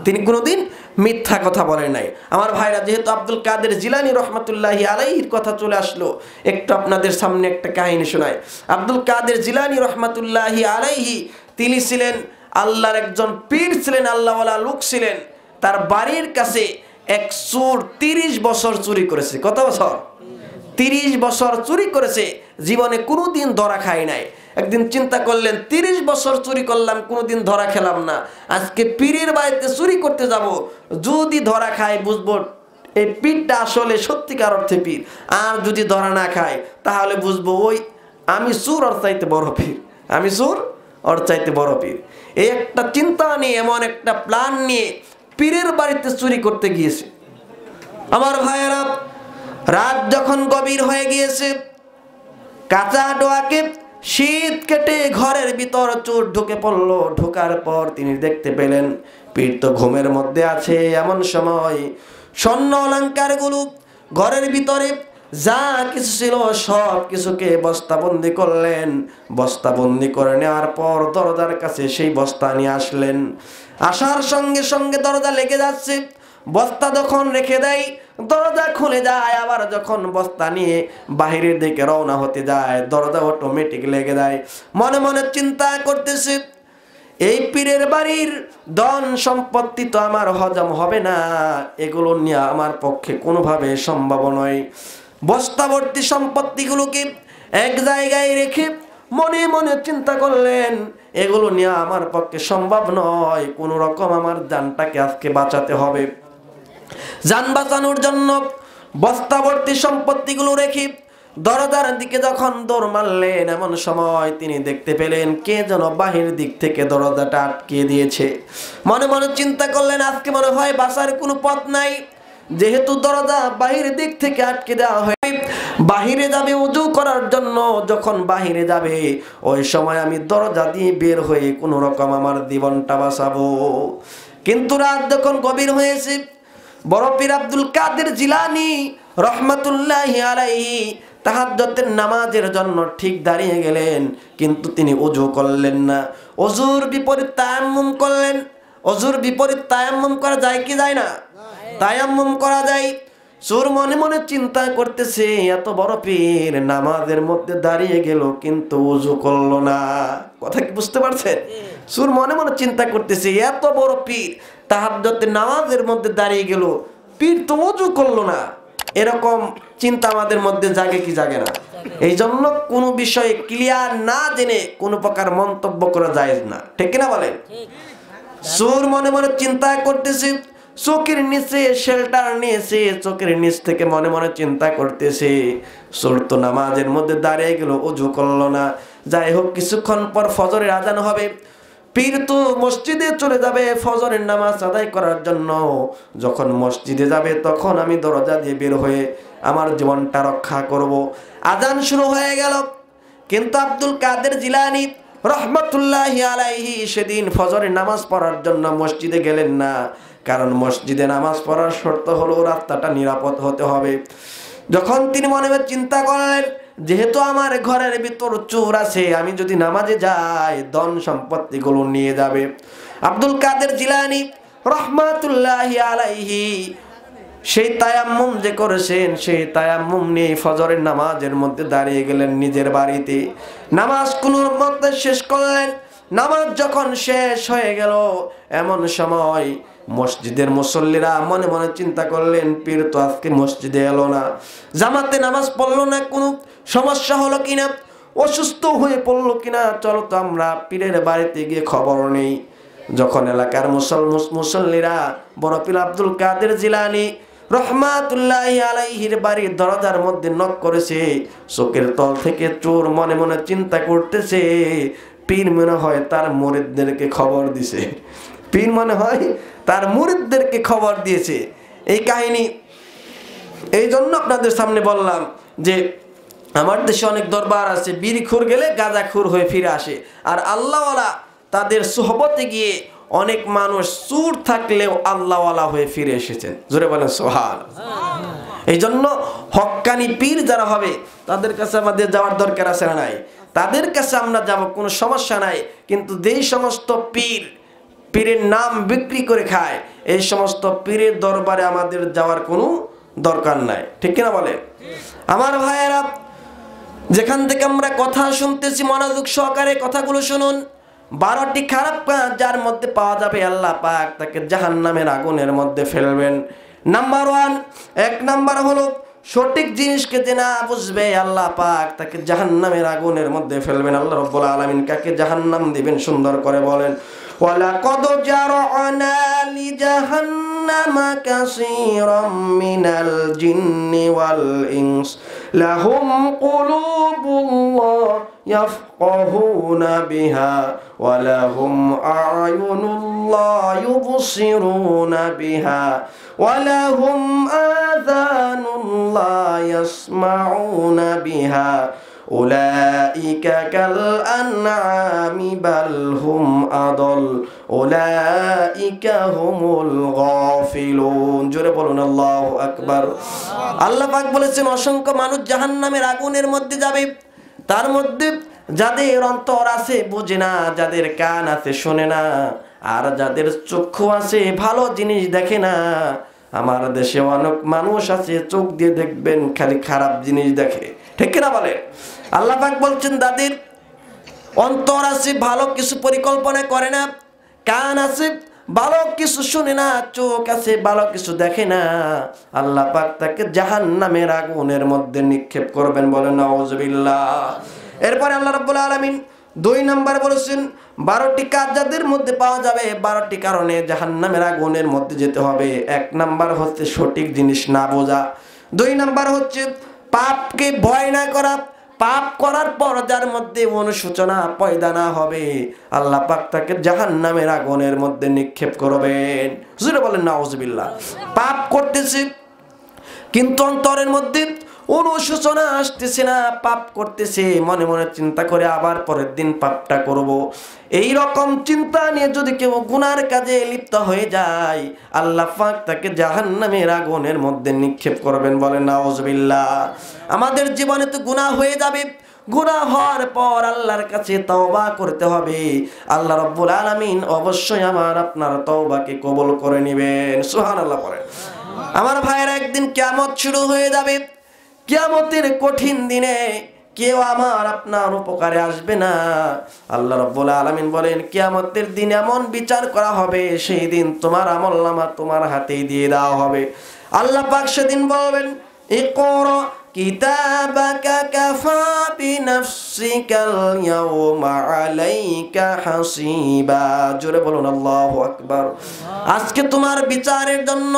তিনি কোনোদিন মিথ্যা কথা বলেন নাই। আমার ভাইরা, যেহেতু আব্দুল কাদের জিলানী রহমাতুল্লাহি আলাইহির কথা চলে আসলো, একটু আপনাদের সামনে একটা কাহিনী শোনাই। আব্দুল কাদের জিলানী রহমাতুল্লাহি আলাইহি তিনি ছিলেন আল্লাহর একজন পীর ছিলেন, আল্লাহওয়ালা লোক ছিলেন। তার বাড়ির কাছে এক চোর 30 বছর চুরি করেছে। কত বছর? 30 বছর চুরি করেছে, জীবনে কোনোদিন ধরা খায় নাই। একদিন চিন্তা করলেন, 30 বছর চুরি করলাম, কোনোদিন ধরা খেলাম না, আজকে পীরের বাড়িতে চুরি করতে যাব, যদি ধরা খায় বুঝবো এই পীরটা আসলে সত্যিকার অর্থে পীর। আর যদি ধরা না খায় তাহলে বুঝবো ওই আমি চোর ওর চাইতে বড় পীর, আমি চোর ওর চাইতে বড় পীর। এই একটা চিন্তা নিয়ে, এমন একটা প্ল্যান নিয়ে পীরের বাড়িতে চুরি করতে গিয়েছে। আমার ভাইয়েরা, রাত যখন গভীর হয়ে গিয়েছে, কাঁচা ডোয়াকে শীত কেটে ঘরের ভিতর চোর ঢুকে পড়লো। ঢোকার পর তিনি দেখতে পেলেন পীর তো ঘুমের মধ্যে আছে। এমন সময় স্বর্ণ অলংকারগুলো ঘরের ভিতরে যা কিছু ছিল সব কিছুকে বস্তাবন্দি করলেন। বস্তাবন্দি করে নেওয়ার পর দরজার কাছে সেই বস্তা নিয়ে আসলেন। আসার সঙ্গে সঙ্গে দরজা লেগে যাচ্ছে। বস্তা যখন রেখে দেয়, দরজা খুলে যায়। আবার যখন বস্তা নিয়ে বাহিরের দিকে রওনা হতে যায়, দরজা অটোমেটিক লেগে যায়। মনে মনে চিন্তা করতেছে, এই পীরের বাড়ির ধন সম্পত্তি তো আমার হজম হবে না, এগুলো নিয়ে আমার পক্ষে কোনোভাবে সম্ভব নয়। বস্তাভর্তি সম্পত্তিগুলোকে এক জায়গায় রেখে মনে মনে চিন্তা করলেন, এগুলো নিয়ে আমার পক্ষে সম্ভব নয়, কোনো রকম আমার জানটাকে আজকে বাঁচাতে হবে। জান বাঁচানোর জন্য বস্তাভর্তি সম্পত্তিগুলো রেখে দরজার দিকে যখন দৌড় মারলেন, এমন সময় তিনি দেখতে পেলেন কে যেন বাহির দিক থেকে দরজাটা আটকে দিয়েছে। মনে মনে চিন্তা করলেন, আজকে মনে হয় বাঁচার কোনো পথ নাই। যেহেতু দরজা বাহির দিক থেকে আটকে দেওয়া হয়, বাহিরে যাবে ওযু করার জন্য। যখন বাহিরে যাবে, ওই সময় আমি দরজা দিয়ে বের হয়ে কোনো রকম আমার জীবনটা বাঁচাবো। কিন্তু রাত যখন গভীর হয়েছে, বড় পীর আব্দুল কাদের জিলানী রহমাতুল্লাহি আলাইহি তাহাজ্জুদের নামাজের জন্য ঠিক দাঁড়িয়ে গেলেন, কিন্তু তিনি ওযু করলেন না। ওযুর বিপরীত তায়াম্মুম করলেন। ওযুর বিপরীত তায়াম্মুম করা যায় কি যায় না? তায়াম্মুম করা যায়। চোর মনে মনে চিন্তা করতেছে, এত বড় পীর নামাজের মধ্যে দাঁড়িয়ে গেল কিন্তু ওযু করলো না। কথা কি বুঝতে পারছেন? চোর মনে মনে চিন্তা করতেছে, এত বড় পীর তাহাজ্জুদের নামাজের মধ্যে দাঁড়িয়ে গেল, পীর তো ওযু করলো না। এরকম চিন্তা আমাদের মধ্যে জাগে কি জাগে না? এই জন্য কোনো বিষয়ে ক্লিয়ার না জেনে কোনো প্রকার মন্তব্য করা যায় না, ঠিক কিনা বলেন? চোর মনে মনে চিন্তা করতেছে, চোখের নিচে শেল্টার নিয়েছে, চোখের নিচ থেকে মনে মনে চিন্তা করতেছে, চোর তো নামাজের মধ্যে দাঁড়িয়ে গেল, ওযু করলো না। যাই হোক, কিছুক্ষণ পর ফজরের আজান হবে, পীর তো মসজিদে চলে যাবে ফজরের নামাজ আদায় করার জন্য। যখন মসজিদে যাবে তখন আমি দরজা দিয়ে বের হয়ে আমার জীবনটা রক্ষা করব। আজান শুরু হয়ে গেল, কিন্তু আব্দুল কাদের জিলানী রহমতুল্লাহি আলাইহি সেদিন ফজরের নামাজ পড়ার জন্য মসজিদে গেলেন না। কারণ মসজিদে নামাজ পড়ার শর্ত হলো রাস্তাটা নিরাপদ হতে হবে। যখন তিনি মনে মনে চিন্তা করলেন, যেহেতু আমার ঘরের ভিতর চোর আছে, আমি যদি নামাজে যাই ধন সম্পত্তিগুলো নিয়ে যাবে। আব্দুল কাদের জিলানী রহমাতুল্লাহি আলাইহি সেই তায়াম্মুম যে করেছেন, সেই তায়াম্মুম নিয়ে ফজরের নামাজের মধ্যে দাঁড়িয়ে গেলেন নিজের বাড়িতে। নামাজ কোনোর মধ্যে শেষ করলেন। নামাজ যখন শেষ হয়ে গেল, এমন সময় মসজিদের মুসল্লিরা মনে মনে চিন্তা করলেন, পীর তো আজকে মসজিদে এলো না, জামাতে নামাজ পড়লো না, কোনো সমস্যা হলো কিনা, অসুস্থ হয়ে পড়লো কিনা, চলো তো আমরা পীরের বাড়িতে গিয়ে খবর নেই। যখন এলাকার মুসল্লিরা বড় পীর আব্দুল কাদের জিলানী রহমাতুল্লাহি আলাইহির বাড়ির দরজার মধ্যে নক করেছে, চোখের তল থেকে চোর মনে মনে চিন্তা করতেছে, পীর মনে হয় তার মুরিদদেরকে খবর দিছে, পীর মনে হয় তার মুরিদদেরকে খবর দিয়েছে। এই কাহিনী এই জন্য আপনাদের সামনে বললাম যে আমার দেশে অনেক দরবার আছে, বিড়িখোর গেলে গাঁজাখোর হয়ে ফিরে আসে, আর আল্লাহওয়ালা তাদের সোহবতে গিয়ে অনেক মানুষ চোর থাকলেও আল্লাহওয়ালা হয়ে ফিরে এসেছেন। জোরে বলেন সুবহানাল্লাহ। এই জন্য হক্কানি পীর যারা হবে তাদের কাছে আমাদের যাওয়ার দরকার আছে না নাই? তাদের কাছে আমরা যাব, কোনো সমস্যা নাই। কিন্তু যেই সমস্ত পীরের নাম বিক্রি করে খায়, এই সমস্ত পীরের দরবারে আমাদের যাওয়ার কোনো দরকার নাই, ঠিক কিনা বলে? আমার ভাইয়েরা, যেখান থেকে আমরা কথা শুনতেছি মনোযোগ সহকারে কথাগুলো শুনুন। 12টি খারাপ কাজ যার মধ্যে পাওয়া যাবে, আল্লাহ পাক তাকে জাহান্নামের আগুনের মধ্যে ফেলবেন। নাম্বার 1, 1 নাম্বার হলো সঠিক জিনিসকে যে না বুঝবে, আল্লাহ পাক তাকে জাহান্নামের আগুনের মধ্যে ফেলবেন। আল্লাহ রাব্বুল আলামিন কাকে জাহান্নাম দিবেন সুন্দর করে বলেন, ওয়ালাকাদ জারআনা লিজাহান্নামা কাসীরাম মিনাল জিন্নি ওয়াল ইনস লাহুম কুলুবুন লা ইয়াফকাহুনা বিহা ওয়া লাহুম আ'য়ুনুন লা ইউবসিরুনা বিহা ওয়া লাহুম আযানুন লা ইয়াসমাউনা বিহা উলাইকা কাল আনআমি বাল হুম আদল উলাইকা হুমুল গাফিলুন। জোরে বলুন আল্লাহু আকবার। আল্লাহ পাক বলেছেন অসংখ্য মানুষ জাহান্নামের আগুনের মধ্যে যাবে, তার মধ্যে যাদের অন্তর আছে বোঝে না, যাদের কান আছে শোনে না, আর যাদের চক্ষু আছে ভালো জিনিস দেখে না। আমার দেশে অনেক মানুষ আছে চোখ দিয়ে দেখবেন খালি খারাপ জিনিস দেখে, ঠিক কিনা বলে? আল্লাহ পাক বলছেন তাদের অন্তর আছে ভালো কিছু পরিকল্পনা করে না, কান আছে ভালো কিছু শুনে না, চোখ আছে ভালো কিছু দেখে না। আল্লাহ পাক তাকে জাহান্নামের আগুনের মধ্যে নিক্ষেপ করবেন, বলেন নাউজুবিল্লাহ। এরপরে আল্লাহ রাব্বুল আলামিন 2 নাম্বার বলেছেন 12টি কাজ যাদের মধ্যে পাওয়া যাবে, 12টি কারণে জাহান্নামের আগুনের মধ্যে যেতে হবে। 1 নাম্বার হচ্ছে সঠিক জিনিস না বোঝা। 2 নাম্বার হচ্ছে পাপকে ভয় না করা, পাপ করার পর যার মধ্যে অনুশোচনা পয়দা না হবে, আল্লাহ পাক তাকে জাহান্নামের আগুনের মধ্যে নিক্ষেপ করবেন। জোরে বলেন নাউজুবিল্লাহ। পাপ করতেছে কিন্তু অন্তরের মধ্যে অনুশোচনা আসতেছে না, পাপ করতেছে মনে মনে চিন্তা করে আবার পরের দিন পাপটা করব, এই রকম চিন্তা নিয়ে যদি কেউ গুনার কাজে লিপ্ত হয়ে যায়, আল্লাহ পাক তাকে জাহান্নামের আগুনের মধ্যে নিক্ষেপ করবেন, বলেন নাউজুবিল্লাহ। আমাদের জীবনে তো গুনাহ হয়ে যাবে, গুনাহ হওয়ার পর আল্লাহর কাছে তওবা করতে হবে। আল্লাহ রাব্বুল আলামিন অবশ্যই আমার আপনার তওবাকে কবুল করে নেবেন, সুবহানাল্লাহ পড়েন। আমার ভাইয়েরা, একদিন কিয়ামত শুরু হয়ে যাবে। কিয়ামতের কঠিন দিনে কেউ আমার আপনার উপকারে আসবে না। আল্লাহ রাব্বুল আলামিন বলেন, কিয়ামতের দিন এমন বিচার করা হবে, সেই দিন তোমার আমলনামা তোমার হাতেই দিয়ে দেওয়া হবে। আল্লাহ পাক সেদিন বলবেন, ইকরা কিতাবাকা কাফা বিনাফসিকাল ইয়াওমা আলাইকা হাসিবা। জোরে বলুন আল্লাহু আকবার। আজকে তোমার বিচারের জন্য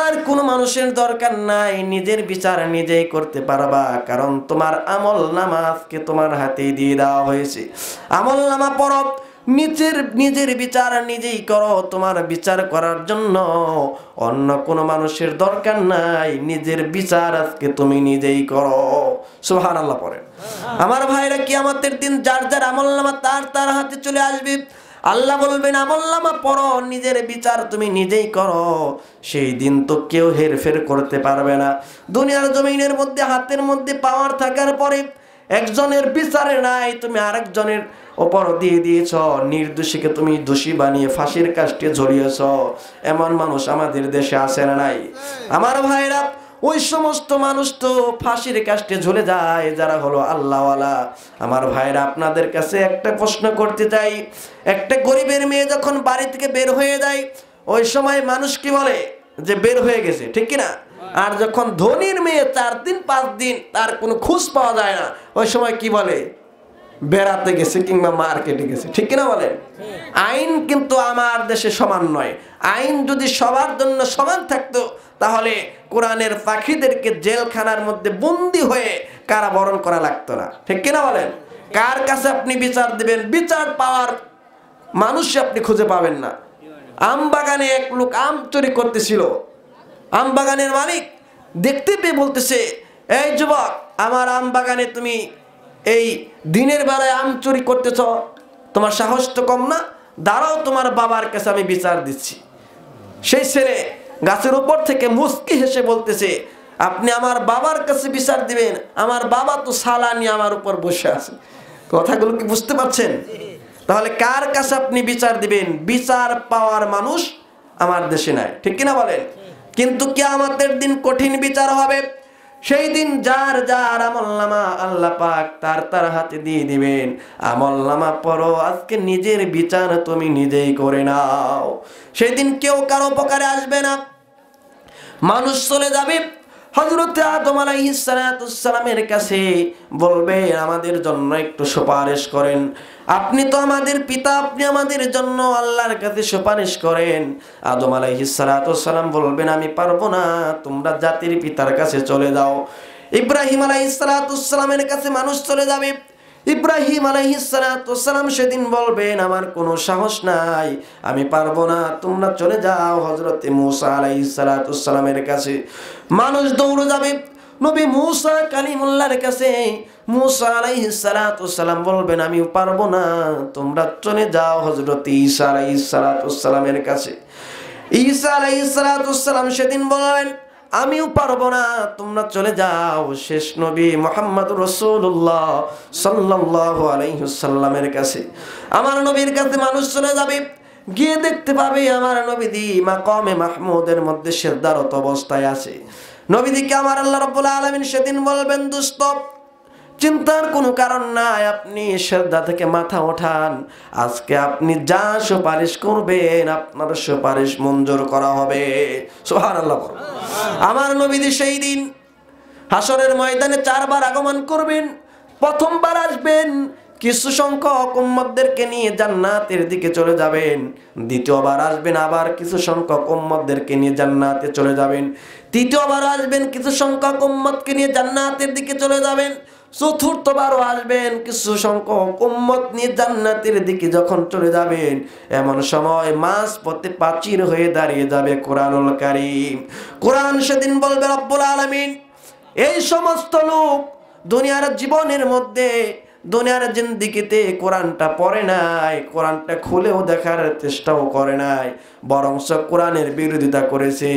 আর কোনো মানুষের দরকার নাই, নিজের বিচার নিজেই করতে পারবা, কারণ তোমার আমলনামা আজকে তোমার হাতে দিয়ে দেওয়া হয়েছে। আমলনামা পড়ো, নিজের বিচার নিজেই করো। তোমার বিচার করার জন্য অন্য কোনো মানুষের দরকার নাই, নিজের বিচার আজকে তুমি নিজেই করো। সুবহানাল্লাহ পড়ে। আমার ভাইরা, কিয়ামতের দিন যার যার আমলনামা তার হাতে চলে আসবে। আল্লাহ বলবেন আমলনামা পড়ো, নিজের বিচার তুমি নিজেই করো। সেই দিন তো কেউ হেরফের করতে পারবে না। দুনিয়ার জমিনের মধ্যে হাতের মধ্যে পাওয়ার থাকার পরে একজনের বিচারে নাই, তুমি আরেকজনের ওপর দিয়ে দিয়েছ, নির্দোষীকে তুমি দোষী বানিয়ে ফাঁসির কাস্টে ঝরিয়েছ। এমন মানুষ আমাদের দেশে আছে না নাই? আমার ভাইরা, ওই সমস্ত মানুষ তো ফাঁসির কাস্টে ঝুলে যায় যারা হলো আল্লাহওয়ালা। আমার ভাইরা, আপনাদের কাছে একটা প্রশ্ন করতে চাই, একটা গরিবের মেয়ে যখন বাড়ি থেকে বের হয়ে যায়, ওই সময় মানুষ কি বলে? যে বের হয়ে গেছে, ঠিক কিনা? আর যখন ধনীর মেয়ে 4 দিন 5 দিন তার কোনো খোঁজ পাওয়া যায় না, ওই সময় কি বলে? বেড়াতে গেছে কিংবা মার্কেটে গেছে, ঠিক কিনা বলেন? আইন কিন্তু আমার দেশে সমান নয়। আইন যদি সবার জন্য সমান থাকতো, তাহলে কোরআনের পাখিদেরকে জেলখানার মধ্যে বন্দি হয়ে কারাবরণ করা লাগতো না, ঠিক কিনা বলেন? কার কাছে আপনি বিচার দিবেন? বিচার পাওয়ার মানুষ আপনি খুঁজে পাবেন না। আম বাগানে এক লোক আম চুরি করতেছিল। আম বাগানের মালিক দেখতে পেয়ে বলতেছে, এই যুবক, আমার আম বাগানে তুমি এই দিনের বেলায় আম চুরি করতেছ, তোমার সাহস তো কম না? দাঁড়াও, তোমার বাবার কাছে আমি বিচার দিচ্ছি। সেই ছেলে গাছের উপর থেকে মুচকি হেসে বলতেছে, আপনি আমার বাবার কাছে বিচার দিবেন? আমার বাবা তো সালানি আমার উপর বসে আছে। কথাগুলো কি বুঝতে পারছেন? তাহলে কার কাছে আপনি বিচার দিবেন? বিচার পাওয়ার মানুষ আমার দেশে নাই, ঠিক কিনা বলেন? কিন্তু কিয়ামতের দিন কঠিন বিচার হবে। সেই দিন যার যার আমলনামা আল্লাহ পাক তার হাতে দিয়ে দিবেন। আমলনামা পড়ো, আজকে নিজের বিচার তুমি নিজেই করে নাও। সেই দিন কেউ কারো উপকারে আসবে না। মানুষ চলে যাবে হযরত আদম আলাইহিস সালামের কাছে, বলবে আমাদের জন্য একটু সুপারিশ করেন। আপনি তো আমাদের পিতা, আপনি আমাদের জন্য আল্লাহর কাছে সুপারিশ করেন। আদম আলাইহিস সালাম বলবেন, আমি পারবো না, তোমরা জাতির পিতার কাছে চলে যাও। ইব্রাহিম আলাইহিস সালামের কাছে মানুষ চলে যাবে। ইব্রাহিম আলাইহিস সালাম সেদিন বলবেন, আমার কোনো সাহস নাই, আমি পারবো না, তোমরা চলে যাও হযরত মূসা আলাইহিস সালামের কাছে। মানুষ দৌড়ে যাবে নবী মূসা কালিমুল্লাহর কাছে। মূসা আলাইহিস সালাম বলবেন, আমি পারবো না, তোমরা চলে যাও হযরত ঈসা আলাইহিস সালামের কাছে। ঈসা আলাইহিস সালাম সেদিন বলবেন, আমিও পারবো না, তোমরা চলে যাও শেষ নবী মুহাম্মদুর রাসূলুল্লাহ সাল্লাল্লাহু আলাইহি ওয়াসাল্লামের কাছে। আমার নবীর কাছে মানুষ চলে যাবে, গিয়ে দেখতে পাবে আমার নবীজি মাকামে মাহমুদের মধ্যে সিজদারত অবস্থায় আছে। নবীজিকে আমার আল্লাহ রাব্বুল আলামিন সেদিন বলবেন, দোস্ত চিন্তার কোনো কারণ নাই, আপনি সিজদা থেকে মাথা ওঠান, আজকে আপনি যা সুপারিশ করবেন আপনার সুপারিশ মঞ্জুর করা হবে। সুবহানাল্লাহ। আমার নবীজি সেই দিন হাসরের ময়দানে 4 বার আগমন করবেন। প্রথমবার আসবেন, কিছু সংখ্যক উম্মতদেরকে নিয়ে জান্নাতের দিকে চলে যাবেন। দ্বিতীয়বার আসবেন, আবার কিছু সংখ্যক উম্মতদেরকে নিয়ে জান্নাতে চলে যাবেন। তৃতীয়বার আসবেন, কিছু সংখ্যক উম্মতকে নিয়ে জান্নাতের দিকে চলে যাবেন। চতুর্থবারও আসবেন, কিছু সংখ্যক উম্মত নিয়ে জান্নাতের দিকে যখন চলে যাবেন, এমন সময় মাঝপথে প্রাচীর হয়ে দাঁড়িয়ে যাবে কোরআনুল কারীম। কোরআন সেদিন বলবে, রব্বুল আলামিন এই সমস্ত লোক দুনিয়ার জীবনের মধ্যে, দুনিয়ার জিন্দেগিতে কোরআনটা পড়ে নাই, কোরআনটা খুলেও দেখার চেষ্টাও করে নাই, বরং কোরআনের বিরোধিতা করেছে।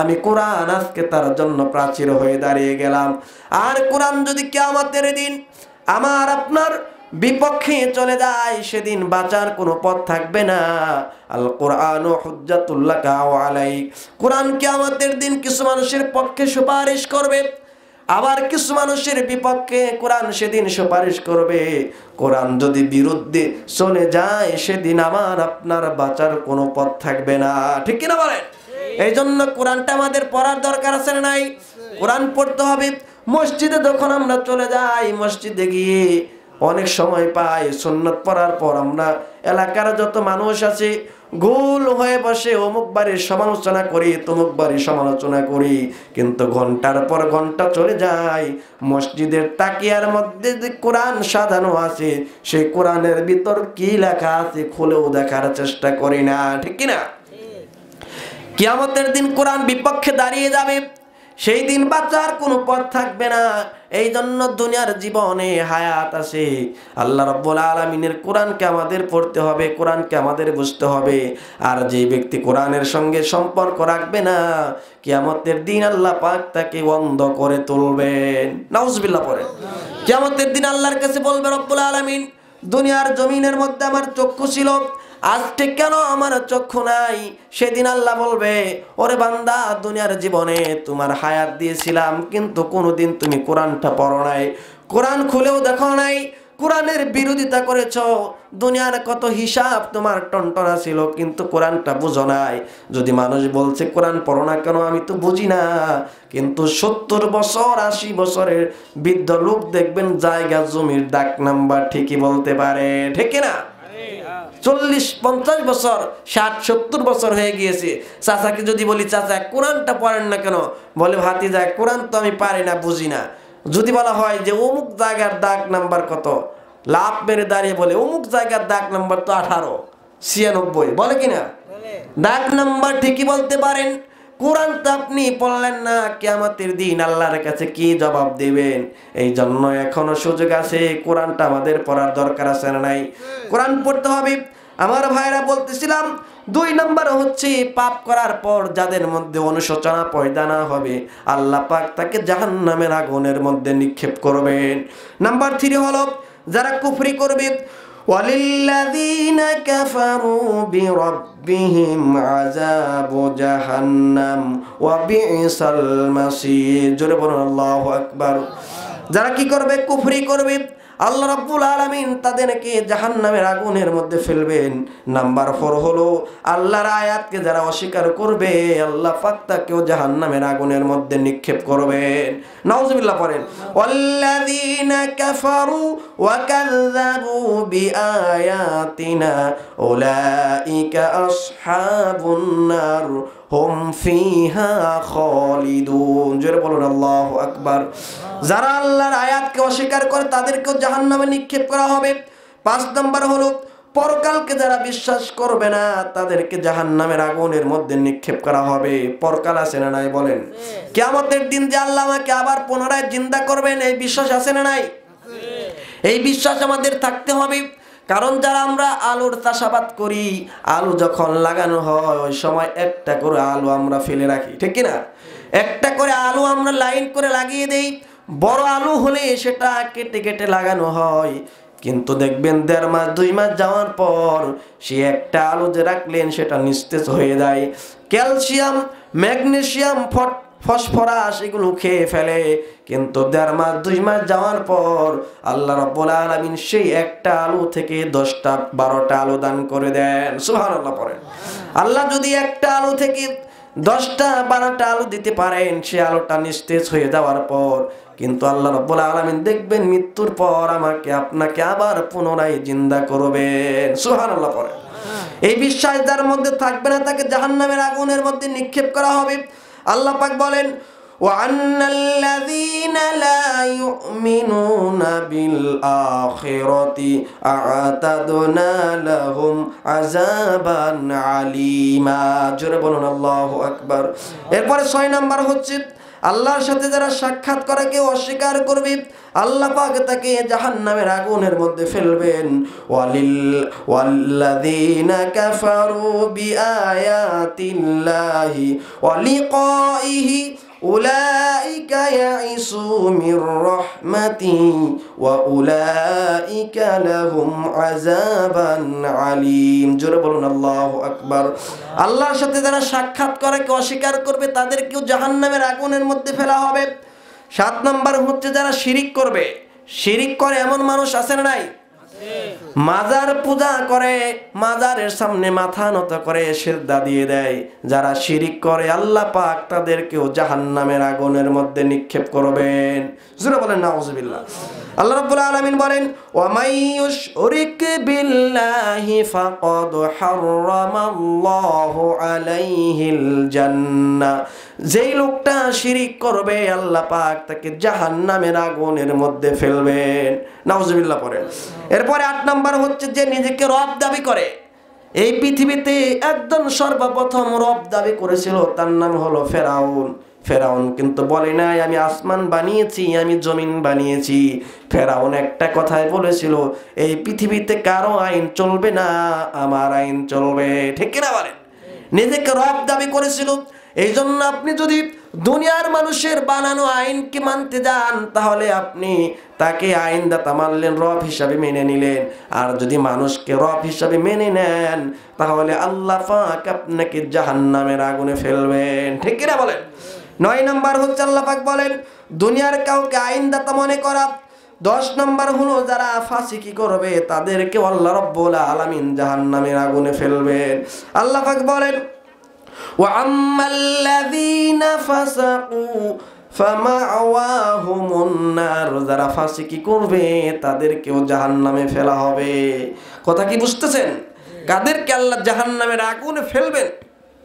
আমি কোরআন আজকে তার জন্য প্রাচীর হয়ে দাঁড়িয়ে গেলাম। আর কোরআন যদি কিয়ামতের দিন আমার আপনার বিপক্ষে চলে যায়, সেদিন বাঁচার কোনো পথ থাকবে না। আল কোরআনু হুজ্জাতুল লাকা ওয়া আলাইক। কোরআন কিয়ামতের দিন কিছু মানুষের পক্ষে সুপারিশ করবে, আবার কিছু মানুষের বিপক্ষে কোরআন সেদিন সুপারিশ করবে। কোরআন যদি বিরুদ্ধে চলে যায়, সেদিন আমার আপনার বাঁচার কোনো পথ থাকবে না, ঠিক কিনা বলেন? এই জন্য কোরআনটা আমাদের পড়ার দরকার আছে না নাই? কোরআন পড়তে হবে। মসজিদে যখন আমরা চলে যাই, মসজিদে গিয়ে অনেক সময় পাই সুন্নত পড়ার পর আমরা এলাকার যত মানুষ আছে গোল হয়ে বসে অমুক বাড়ির সমালোচনা করি, তমুক বাড়ির সমালোচনা করি, কিন্তু ঘন্টার পর ঘন্টা চলে যায়, মসজিদের তাকিয়ার মধ্যে যে কোরআন সাজানো আছে সেই কোরআনের ভিতর কি লেখা আছে খুলেও দেখার চেষ্টা করি না, ঠিক কিনা? কিয়ামতের দিন কোরআন বিপক্ষে দাঁড়িয়ে যাবে, সেই দিন বাঁচার কোনো পথ থাকবে না। এই জন্য দুনিয়ার জীবনে হায়াত আছে, আল্লাহ রাব্বুল আলামিনের কোরআনকে আমাদের পড়তে হবে, কোরআনকে আমাদের বুঝতে হবে। আর যে ব্যক্তি কোরআনের সঙ্গে সম্পর্ক রাখবে না, কিয়ামতের দিন আল্লাহ পাক তাকে অন্ধ করে তুলবেন। নাউজুবিল্লাহ পড়ে। কিয়ামতের দিন আল্লাহর কাছে বলবে রব্বুল আলামিন, দুনিয়ার জমিনের মধ্যে আমার চক্ষু ছিল, আজকে কেন আমার চক্ষু নাই? সেদিন আল্লাহ বলবে, ওরে বান্দা, দুনিয়ার জীবনে তোমার হায়াত দিয়েছিলাম, কিন্তু কোনোদিন তুমি কোরআনটা পড়ো নাই, কোরআন খুলেও দেখো নাই, কোরআনের বিরোধিতা করেছ, দুনিয়ার কত হিসাব তোমার টনটনা ছিল, কিন্তু কোরআনটা বুঝো নাই। যদি মানুষ বলছে কোরআন পড়ো না কেন, আমি তো বুঝি না, কিন্তু 70 বছর 80 বছরের বৃদ্ধ লোক দেখবেন জায়গা জমির ডাক নাম্বার ঠিকই বলতে পারে, ঠিক না? 40-50 বছর 60-70 বছর হয়ে গিয়েছে, চাচাকে যদি বলি চাচা কোরআনটা পড়েন না কেন, বলে ভাতিজা কোরআন তো আমি পারি না, বুঝি না। যদি বলা হয় যে অমুক জায়গার দাগ নাম্বার কত, লাভ মেরে দাঁড়িয়ে বলে অমুক জায়গার দাগ নাম্বার তো 1896, বলে কিনা? দাগ নাম্বার ঠিকই বলতে পারেন, কোরআনটা আপনি পড়লেন না, কিয়ামতের দিন আল্লাহর কাছে কি জবাব দিবেন? এই জন্য এখনো সুযোগ আছে, কোরআনটা আমাদের পড়ার দরকার আছে না নাই? কোরআন পড়তে হবে। আমার ভাইরা বলতেছিলাম, 2 নম্বর হচ্ছে পাপ করার পর যাদের মধ্যে অনুশোচনা পয়দা না হবে, আল্লাহ পাক তাকে জাহান্নামের আগুনের মধ্যে নিক্ষেপ করবেন। নাম্বার 3 হলো যারা কুফরি করবে, ওয়ালিল্লাযীনা কাফারু বিরাব্বিহিম আযাবু জাহান্নাম ওয়া বিইসাল মাসীর। জোরে বলুন আল্লাহু আকবার। যারা কি করবে? কুফরি করবে, আল্লাহ রাব্বুল আলামিন তাদেরকে জাহান্নামের আগুনের মধ্যে ফেলবেন। নাম্বার 4 হলো আল্লাহর আয়াতকে যারা অস্বীকার করবে, আল্লাহ পাক তাকেও জাহান্নামের আগুনের মধ্যে নিক্ষেপ করবেন। নাউজুবিল্লাহ পড়েন। ওয়াল্লাযীনা কাফারু ওয়া কাযযাবু বিআয়াতিনা উলাইকা আসহাবুন নার হুম ফিহা খালিদুন। জোরে বলুন আল্লাহু আকবার। যারা আল্লাহর আয়াতকে অস্বীকার করে তাদেরকেও জাহান্নামে নিক্ষেপ করা হবে। 5 নম্বর হলো পরকালকে যারা বিশ্বাস করবে না তাদেরকে জাহান্নামের আগুনের মধ্যে নিক্ষেপ করা হবে। পরকাল আছে না নাই বলেন? কিয়ামতের দিন যে আল্লাহ আমাকে আবার পুনরায় জিন্দা করবেন, এই বিশ্বাস আছে না নাই? এই বিশ্বাস আমাদের থাকতে হবে। কারণ যারা আমরা আলুর চাষাবাদ করি, আলু যখন লাগানো হয় ওই সময় একটা করে আলু আমরা ফেলে রাখি, ঠিক কিনা? একটা করে আলু আমরা লাইন করে লাগিয়ে দেই, বড় আলু হলে সেটা কেটে কেটে লাগানো হয়। কিন্তু দেখবেন 1.5 মাস 2 মাস যাওয়ার পর সে একটা আলু যে রাখলেন সেটা নিস্তেজ হয়ে যায়। ক্যালসিয়াম, ম্যাগনেসিয়াম, ফসফরাস এগুলো খেয়ে ফেলে। কিন্তু 1.5 মাস 2 মাস যাওয়ার পর আল্লাহ রাব্বুল আলামিন সেই একটা আলু থেকে 10টা 12টা আলু দান করে দেন। সুবহানাল্লাহ পড়েন। আল্লাহ যদি একটা আলু থেকে 10টা 12টা আলু দিতে পারেন, সে আলুটা নিস্তেজ হয়ে যাওয়ার পর কিন্তু আল্লাহ রাব্বুল আলামিন দেখবেন মৃত্যুর পর আমাকে আপনাকে আবার পুনরায় জিন্দা করবেন। সুবহানাল্লাহ পড়েন। এই বিশ্বাস যার মধ্যে থাকবে না তাকে জাহান্নামের আগুনের মধ্যে নিক্ষেপ করা হবে। আল্লাহ পাক বলেন, ওয়ান্নাল্লাযীনা লা ইউমিনুনা বিল আখিরাতি আ'তাদনা লাহুম আযাবান আলীমা। জোরে বলুন আল্লাহু আকবার। এরপরে 6 নাম্বার হচ্ছে আল্লাহর সাথে যারা সাক্ষাৎ করে কেউ অস্বীকার করবে, আল্লাহ পাক তাকে জাহান্নামের আগুনের মধ্যে ফেলবেন। ওয়াল্লাযীনা কাফারু বিআয়াতিল্লাহি ওয়া লিকাইহি উলাইকা ইয়াইসু মির রাহমাতি ওয়া উলাইকা লাহুম আযাবান আলীম। জোরে বলুন আল্লাহু আকবার। আল্লাহর সাথে যারা সাক্ষাৎ করে কেউ অস্বীকার করবে তাদেরকেও জাহান্নামের আগুনের মধ্যে ফেলা হবে। 7 নাম্বার হচ্ছে যারা শিরিক করবে। শিরিক করে এমন মানুষ আছে না নাই? মাজার পূজা করে, মাজারের সামনে মাথা নত করে সিজদা দিয়ে দেয়। যারা শিরিক করে আল্লাহ পাক তাদেরকেও জাহান্নামের আগুনের মধ্যে নিক্ষেপ করবেন। জোরে বলেন নাউজুবিল্লাহ। আল্লাহ রাব্বুল আলামিন বলেন, ওয়া মাইয়ুশরিক বিল্লাহি ফাকাদ হারামাল্লাহু আলাইহিল জান্নাহ। যেই লোকটা শিরিক করবে আল্লাহ পাক তাকে জাহান্নামের আগুনের মধ্যে ফেলবেন। নাউজুবিল্লাহ পড়েন। এরপরে 8 নাম্বার হচ্ছে যে নিজেকে রব দাবি করে। এই পৃথিবীতে একজন সর্বপ্রথম রব দাবি করেছিল, তার নাম হলো ফেরাউন। ফেরাউন কিন্তু বলে নাই আমি আসমান বানিয়েছি, আমি জমিন বানিয়েছি। ফেরাউন একটা কথাই বলেছিল, এই পৃথিবীতে কারো আইন চলবে না, আমার আইন চলবে। ঠিক কিনা বলেন? নিজেকে রব দাবি করেছিল। এই জন্য আপনি যদি দুনিয়ার মানুষের বানানো আইনকে মানতে যান, তাহলে আপনি তাকে আইনদাতা মানলেন, রব হিসাবে মেনে নিলেন। আর যদি মানুষকে রব হিসাবে মেনে নেন, তাহলে আল্লাহ পাক আপনাকে জাহান্নামের আগুনে ফেলবেন। ঠিক কিনা বলেন? 9 নাম্বার হচ্ছে আল্লাহ পাক বলেন দুনিয়ার কাউকে আইনদাতা মনে করা। 10 নাম্বার হলো যারা ফাসিকি করবে তাদেরকে আল্লাহ রাব্বুল আলামিন জাহান্নামের আগুনে ফেলবেন। আল্লাহ পাক বলেন, وَأَمَّا الَّذِينَ فَسَقُوا فَمَأْوَاهُمُ النَّارُ। যারা ফাসিকি করবে তাদেরকেও জাহান্নামে ফেলা হবে। কথা কি বুঝতেছেন? কাদেরকে আল্লাহ জাহান্নামের আগুনে ফেলবেন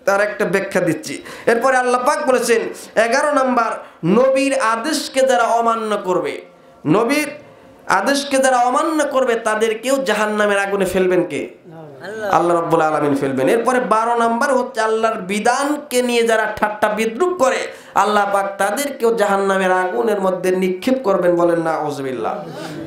তার একটা ব্যাখ্যা দিচ্ছি। এরপরে আল্লাহ পাক বলেছেন 11 নাম্বার, নবীর আদেশকে যারা অমান্য করবে, নবীর আদেশকে যারা অমান্য করবে তাদেরকেও জাহান্নামের আগুনে ফেলবেন কে? আল্লাহ রাব্বুল আলামিন ফেলবেন। এরপরে 12 নাম্বার হচ্ছে আল্লাহর বিধানকে নিয়ে যারা ঠাট্টা বিদ্রুপ করে আল্লাহ পাক তাদেরকেও জাহান্নামের আগুনের মধ্যে নিক্ষেপ করবেন। বলেন নাউজুবিল্লাহ।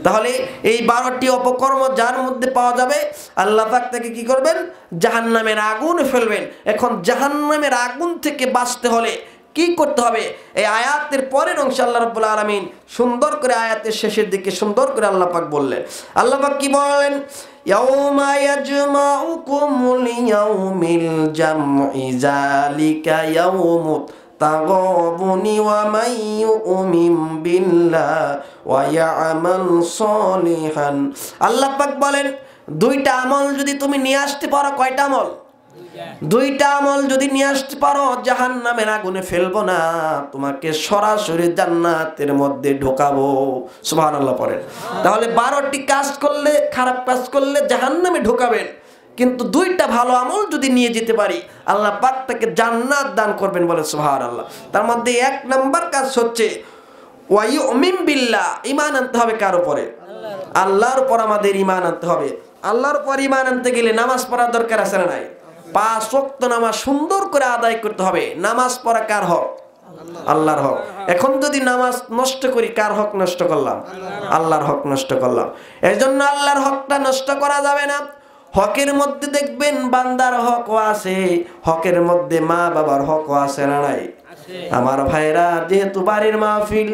তাহলে এই 12টি অপকর্ম যার মধ্যে পাওয়া যাবে আল্লাহ পাক তাকে কি করবেন? জাহান্নামের আগুনে ফেলবেন। এখন জাহান্নামের আগুন থেকে বাঁচতে হলে কি করতে হবে? এই আয়াতের পরের অংশে আল্লাহ রাব্বুল আলামিন সুন্দর করে আয়াতের শেষের দিকে সুন্দর করে আল্লাহ পাক বললেন। আল্লাহ পাক কি বলেন? ইয়াউমা ইয়াজমাউকুম লিয়াউমিল জামঈ যালিকা ইয়াউমুত তাগাবুনি ওয়া মান ইউমিন বিল্লাহি ওয়া ইয়ামাল সলিহান। আল্লাহ পাক বলেন 2টা আমল যদি তুমি নিয়ে আসতে পারো, কয়টা আমল? 2টা আমল যদি নিয়ে আসতে পারো, জাহান্নামের আগুনে ফেলবো না, তোমাকে সরাসরি জান্নাতের মধ্যে ঢোকাবো। সুবহানাল্লাহ পড়েন। তাহলে 12টি কাজ করলে, খারাপ কাজ করলে জাহান্নামে ঢোকাবেন, কিন্তু 2টা ভালো আমল যদি নিয়ে যেতে পারি আল্লাহ পাক তাকে জান্নাত দান করবেন। বলে সুবহানাল্লাহ। তার মধ্যে 1 নাম্বার কাজ হচ্ছে ওয়া ইউমিন বিল্লাহ, ঈমান আনতে হবে কার উপরে? আল্লাহর উপর আমাদের ঈমান আনতে হবে। আল্লাহর উপর ঈমান আনতে গেলে নামাজ পড়ার দরকার আছে না নাই? 5 ওয়াক্ত নামাজ সুন্দর করে আদায় করতে হবে। নামাজ পড়া কার হক? আল্লাহর হক। এখন যদি নামাজ নষ্ট করি, কার হক নষ্ট করলাম? আল্লাহর হক নষ্ট করলাম। এজন্য আল্লাহর হকটা নষ্ট করা যাবে না। হকের মধ্যে দেখবেন বান্দার হকও আছে, হকের মধ্যে মা বাবার হকও আছে না নাই? আমার ভাইরা, যেহেতু বাড়ির মাহফিল,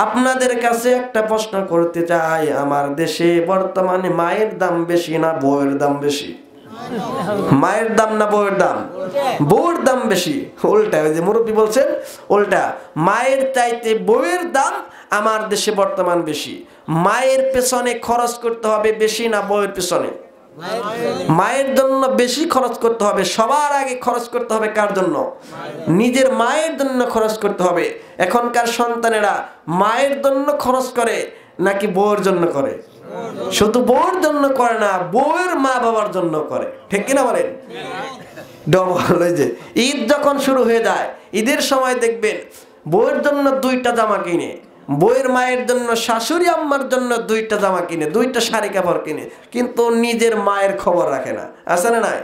আপনাদের কাছে একটা প্রশ্ন করতে চাই, আমার দেশে বর্তমানে মায়ের দাম বেশি না বউয়ের দাম বেশি? মায়ের দাম না বউয়ের দাম? বউয়ের দাম বেশি। উল্টা, ওই যে মুরব্বী বলছেন উল্টা, মায়ের চাইতে বউয়ের দাম আমার দেশে বর্তমান বেশি। মায়ের পেছনে খরচ করতে হবে বেশি না বউয়ের পেছনে? মায়ের জন্য বেশি খরচ করতে হবে। সবার আগে খরচ করতে হবে কার জন্য? নিজের মায়ের জন্য খরচ করতে হবে। এখনকার সন্তানেরা মায়ের জন্য খরচ করে নাকি বউয়ের জন্য করে? শুধু বউয়ের জন্য করে না, বউয়ের মা বাবার জন্য করে। ঠিক কিনা বলেন? ডবল। যে ঈদ যখন শুরু হয়ে যায়, ঈদের সময় দেখবেন বউয়ের জন্য 2টা জামা কিনে, বউয়ের মায়ের জন্য, শাশুড়ি আম্মার জন্য 2টা জামা কিনে, 2টা শাড়ি কাপড় কিনে, কিন্তু নিজের মায়ের খবর রাখে না। আছে না নাই?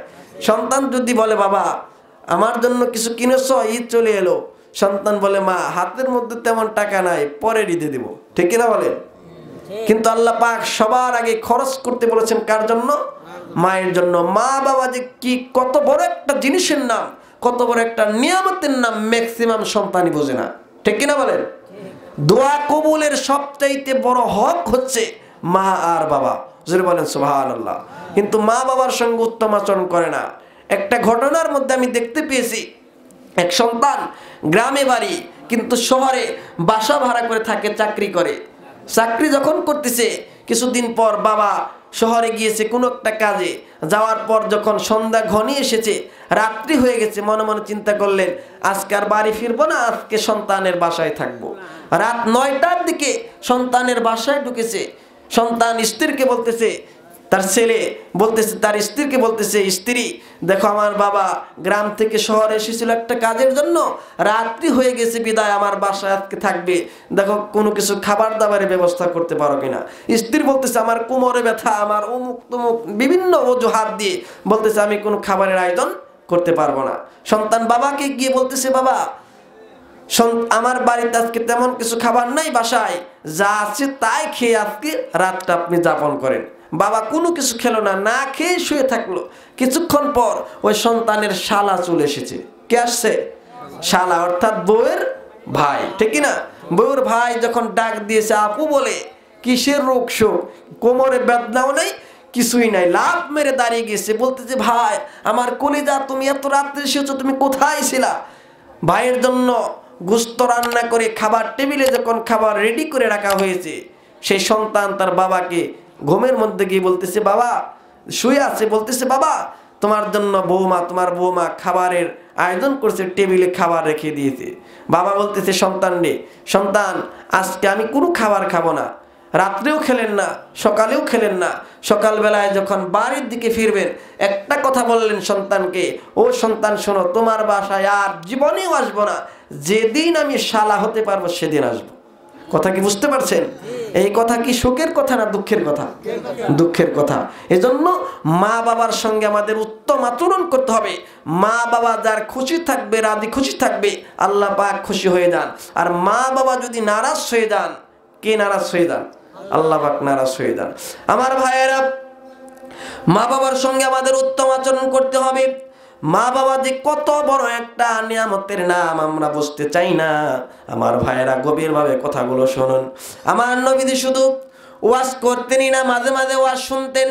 সন্তান যদি বলে বাবা আমার জন্য কিছু কিনেছো, ঈদ চলে এলো, সন্তান বলে মা হাতের মধ্যে তেমন টাকা নাই, পরে ঈদে দিব। ঠিক কিনা বলেন? কিন্তু আল্লাহ পাক সবার আগে খরচ করতে বলেছেন কার জন্য? মায়ের জন্য। মা বাবা যে কি কত বড় একটা জিনিসের নাম, কত বড় একটা নিয়ামতের নাম, ম্যাক্সিমাম সন্তানই বোঝে না। ঠিক কিনা বলেন? দোয়া কবুলের সবচাইতে বড় হক হচ্ছে মা আর বাবা। জোরে বলেন সুবহানাল্লাহ। কিন্তু মা বাবার সঙ্গে উত্তম আচরণ করে না। একটা ঘটনার মধ্যে আমি দেখতে পেয়েছি, এক সন্তান গ্রামে বাড়ি কিন্তু শহরে বাসা ভাড়া করে থাকে, চাকরি করে। চাকরি যখন করতেছে কিছুদিন পর বাবা শহরে গিয়েছে কোনো একটা কাজে, যাওয়ার পর যখন সন্ধ্যা ঘনিয়ে এসেছে, রাত্রি হয়ে গেছে, মনে মনে চিন্তা করলেন আজকে আর বাড়ি ফিরবো না, আজকে সন্তানের বাসায় থাকবো। রাত 9টার দিকে সন্তানের বাসায় ঢুকেছে। সন্তান স্ত্রীকে বলতেছে, তার ছেলে বলতেছে তার স্ত্রীকে বলতেছে, স্ত্রী দেখো আমার বাবা গ্রাম থেকে শহরে এসেছিল একটা কাজের জন্য, রাত্রি হয়ে গেছে বিদায় আমার বাসায় আজকে থাকবে, দেখো কোনো কিছু খাবার দাবারের ব্যবস্থা করতে পারো কিনা। স্ত্রী বলতেছে আমার কোমরে ব্যথা, আমার অমুক তমুক বিভিন্ন অজুহাত দিয়ে বলতেছে আমি কোনো খাবারের আয়োজন করতে পারবো না। সন্তান বাবাকে গিয়ে বলতেছে বাবা আমার বাড়িতে আজকে তেমন কিছু খাবার নাই, বাসায় যা আছে তাই খেয়ে আজকে রাতটা আপনি যাপন করেন। বাবা কোনো কিছু খেলো না, না খেয়ে শুয়ে থাকলো। কিছুক্ষণ পর ওই সন্তানের শালা চলে এসেছে। কে আসছে? শালা, অর্থাৎ বউয়ের ভাই, ঠিক না? বউয়ের ভাই যখন ডাক দিয়েছে আপু বলে, কিসের রোগ শোক, কোমরে বেদনাও নেই, কিছুই নাই, লাফ মেরে দাঁড়িয়ে গেছে, বলতেছে ভাই আমার কলিজা, তুমি এত রাত্রে এসেছো, তুমি কোথায় ছিলা? ভাইয়ের জন্য গোশত রান্না করে খাবার টেবিলে যখন খাবার রেডি করে রাখা হয়েছে, সেই সন্তান তার বাবাকে ঘুমের মধ্যে গিয়ে বলতেছে, বাবা শুয়ে আছে, বলতেছে বাবা তোমার জন্য তোমার বৌমা খাবারের আয়োজন করছে, টেবিলে খাবার রেখে দিয়েছে। বাবা বলতেছে সন্তান রে, সন্তান আজকে আমি কোনো খাবার খাবো না। রাত্রেও খেলেন না, সকালেও খেলেন না। সকালবেলায় যখন বাড়ির দিকে ফিরবেন একটা কথা বললেন সন্তানকে, ও সন্তান শোনো, তোমার বাসায় আর জীবনেও আসবো না, যেদিন আমি শালা হতে পারবো সেদিন আসবো। কথা কি বুঝতে পারছেন? এই কথা কি সুখের কথা না দুঃখের কথা? দুঃখের কথা। এজন্য মা বাবার সঙ্গে আমাদের উত্তম আচরণ করতে হবে। মা বাবা যার খুশি থাকবে, রাজি খুশি থাকবে, আল্লাহ পাক খুশি হয়ে যান। আর মা বাবা যদি নারাজ হয়ে যান, কে নারাজ হয়ে যান? আল্লাহ পাক নারাজ হয়ে যান। আমার ভাইয়েরা, মা বাবার সঙ্গে আমাদের উত্তম আচরণ করতে হবে। মা বাবা যে কত বড় একটা নিয়ামতের নাম আমরা বুঝতে চাই না। আমার ভাইয়েরা গভীরভাবে কথাগুলো শুনুন। আমার নবীজি শুধু ওয়াজ করতেনই না, মাঝে মাঝে ওয়াজ শুনতেন।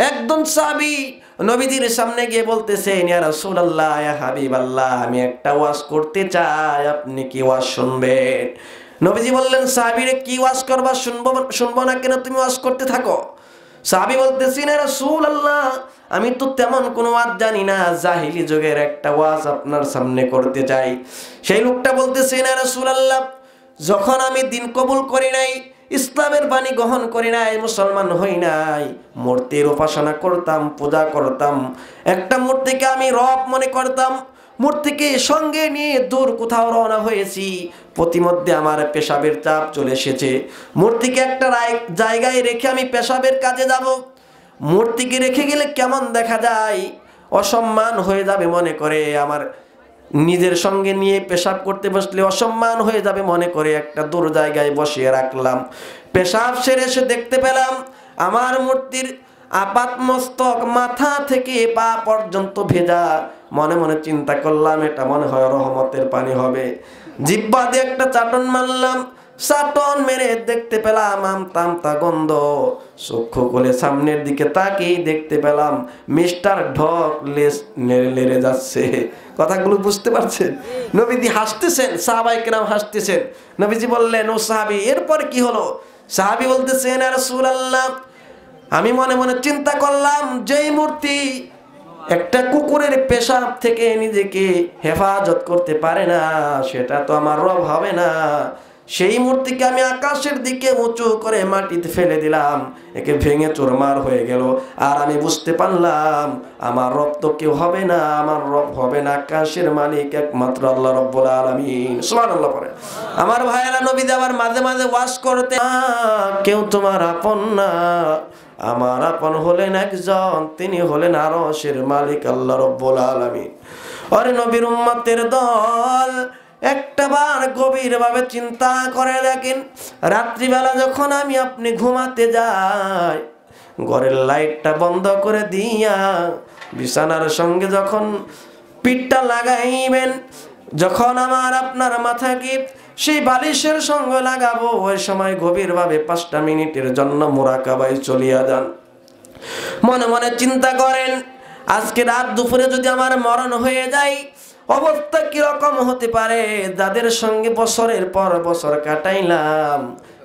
একজন সাহাবী নবীজির সামনে গিয়ে বলতেছেন, ইয়া রাসূলুল্লাহ, ইয়া হাবিবাল্লাহ, আমি একটা ওয়াজ করতে চাই, আপনি কি ওয়াজ শুনবেন? নবীজি বললেন, সাহাবীরে কি ওয়াজ করবা? শুনবো না কেন, তুমি ওয়াজ করতে থাকো। সাহাবী বলতেছেন, ইয়া রাসূলুল্লাহ, আমি তো তেমন কোনো ওয়াজ জানি না, জাহিলি যুগের একটা ওয়াজ আপনার সামনে করতে চাই। সেই লোকটা বলতেছেন, ইয়া রাসূলুল্লাহ, যখন আমি দিন কবুল করি নাই, ইসলামের বাণী গ্রহণ করি নাই, মুসলমান হই নাই, মূর্তির উপাসনা করতাম, পূজা করতাম, একটা মূর্তিকে আমি রব মনে করতাম, মূর্তিকে সঙ্গে নিয়ে দূর কোথাও রওনা হয়েছি, প্রতিমধ্যে আমার পেশাবের চাপ চলে এসেছে, মূর্তিকে একটা জায়গায় রেখে আমি পেশাবের কাজে যাব। মূর্তিকে রেখে গেলে কেমন দেখা যায়, অসম্মান হয়ে যাবে মনে করে, আমার নিজের সঙ্গে নিয়ে পেশাব করতে বসলে অসম্মান হয়ে যাবে মনে করে একটা দূর জায়গায় বসিয়ে রাখলাম। পেশাব সেরে এসে দেখতে পেলাম আমার মূর্তির আপাত মস্তক মাথা থেকে পা পর্যন্ত ভেজা। মনে মনে চিন্তা করলাম এটা মনে হয় রহমতের পানি হবে। জিহ্বা দিয়ে একটা চাটন মারলাম, চাটন মেরে দেখতে পেলাম আমতা গন্ধ। চক্ষু খুলে সামনের দিকে তাকিয়ে দেখতে পেলাম মিস্টার ঢক লেড়ে যাচ্ছে। কথাগুলো বুঝতে পারছেন? নবীজি হাসতেছেন, সাহাবায়ে কেরাম হাসতেছেন। নবীজি বললেন, ও সাহাবী, এরপর কি হলো? সাহাবী বলতেছেন, ইয়া রাসূলুল্লাহ, আমি মনে মনে চিন্তা করলাম, যেই মূর্তি একটা কুকুরের পেশাব থেকে নিজেকে হেফাজত করতে পারে না, সেটা তো আমার রব হবে না। সেই মূর্তিকে আমি আকাশের দিকে উঁচু করে মাটিতে ফেলে দিলাম, একে ভেঙে চুরমার হয়ে গেল। আর আমি বুঝতে পারলাম আমার রব তো কেউ হবে না, আমার রব হবে না আকাশের মালিক একমাত্র আল্লাহ রাব্বুল আলামিন। সুবহানাল্লাহ পড়ে। আমার ভাইয়েরা, নবী আবার মাঝে মাঝে ওয়াজ করতে, কেউ তোমার আপন না, আমার আপন হলেন একজন, তিনি হলেন আরশের মালিক আল্লাহ রাব্বুল আলামিন। আরে নবীর উম্মতের দল, একটাবার গভীরভাবে চিন্তা করে দেখেন, রাত্রিবেলা যখন আমি আপনি ঘুমাতে যাই, ঘরের লাইটটা বন্ধ করে দিয়া বিছানার সঙ্গে যখন পিঠটা লাগাইবেন, যখন আমার আপনার মাথাকে সেই বালিশের সঙ্গে লাগাবো, ওই সময় গভীরভাবে 5টা মিনিটের জন্য মুরাকাবায় চলিয়া যান। মনে মনে চিন্তা করেন, আজকে রাত দুপুরে যদি আমার মরণ হয়ে যায়, অবস্থা কিরকম হতে পারে? যাদের সঙ্গে বছরের পর বছর কাটাইলাম,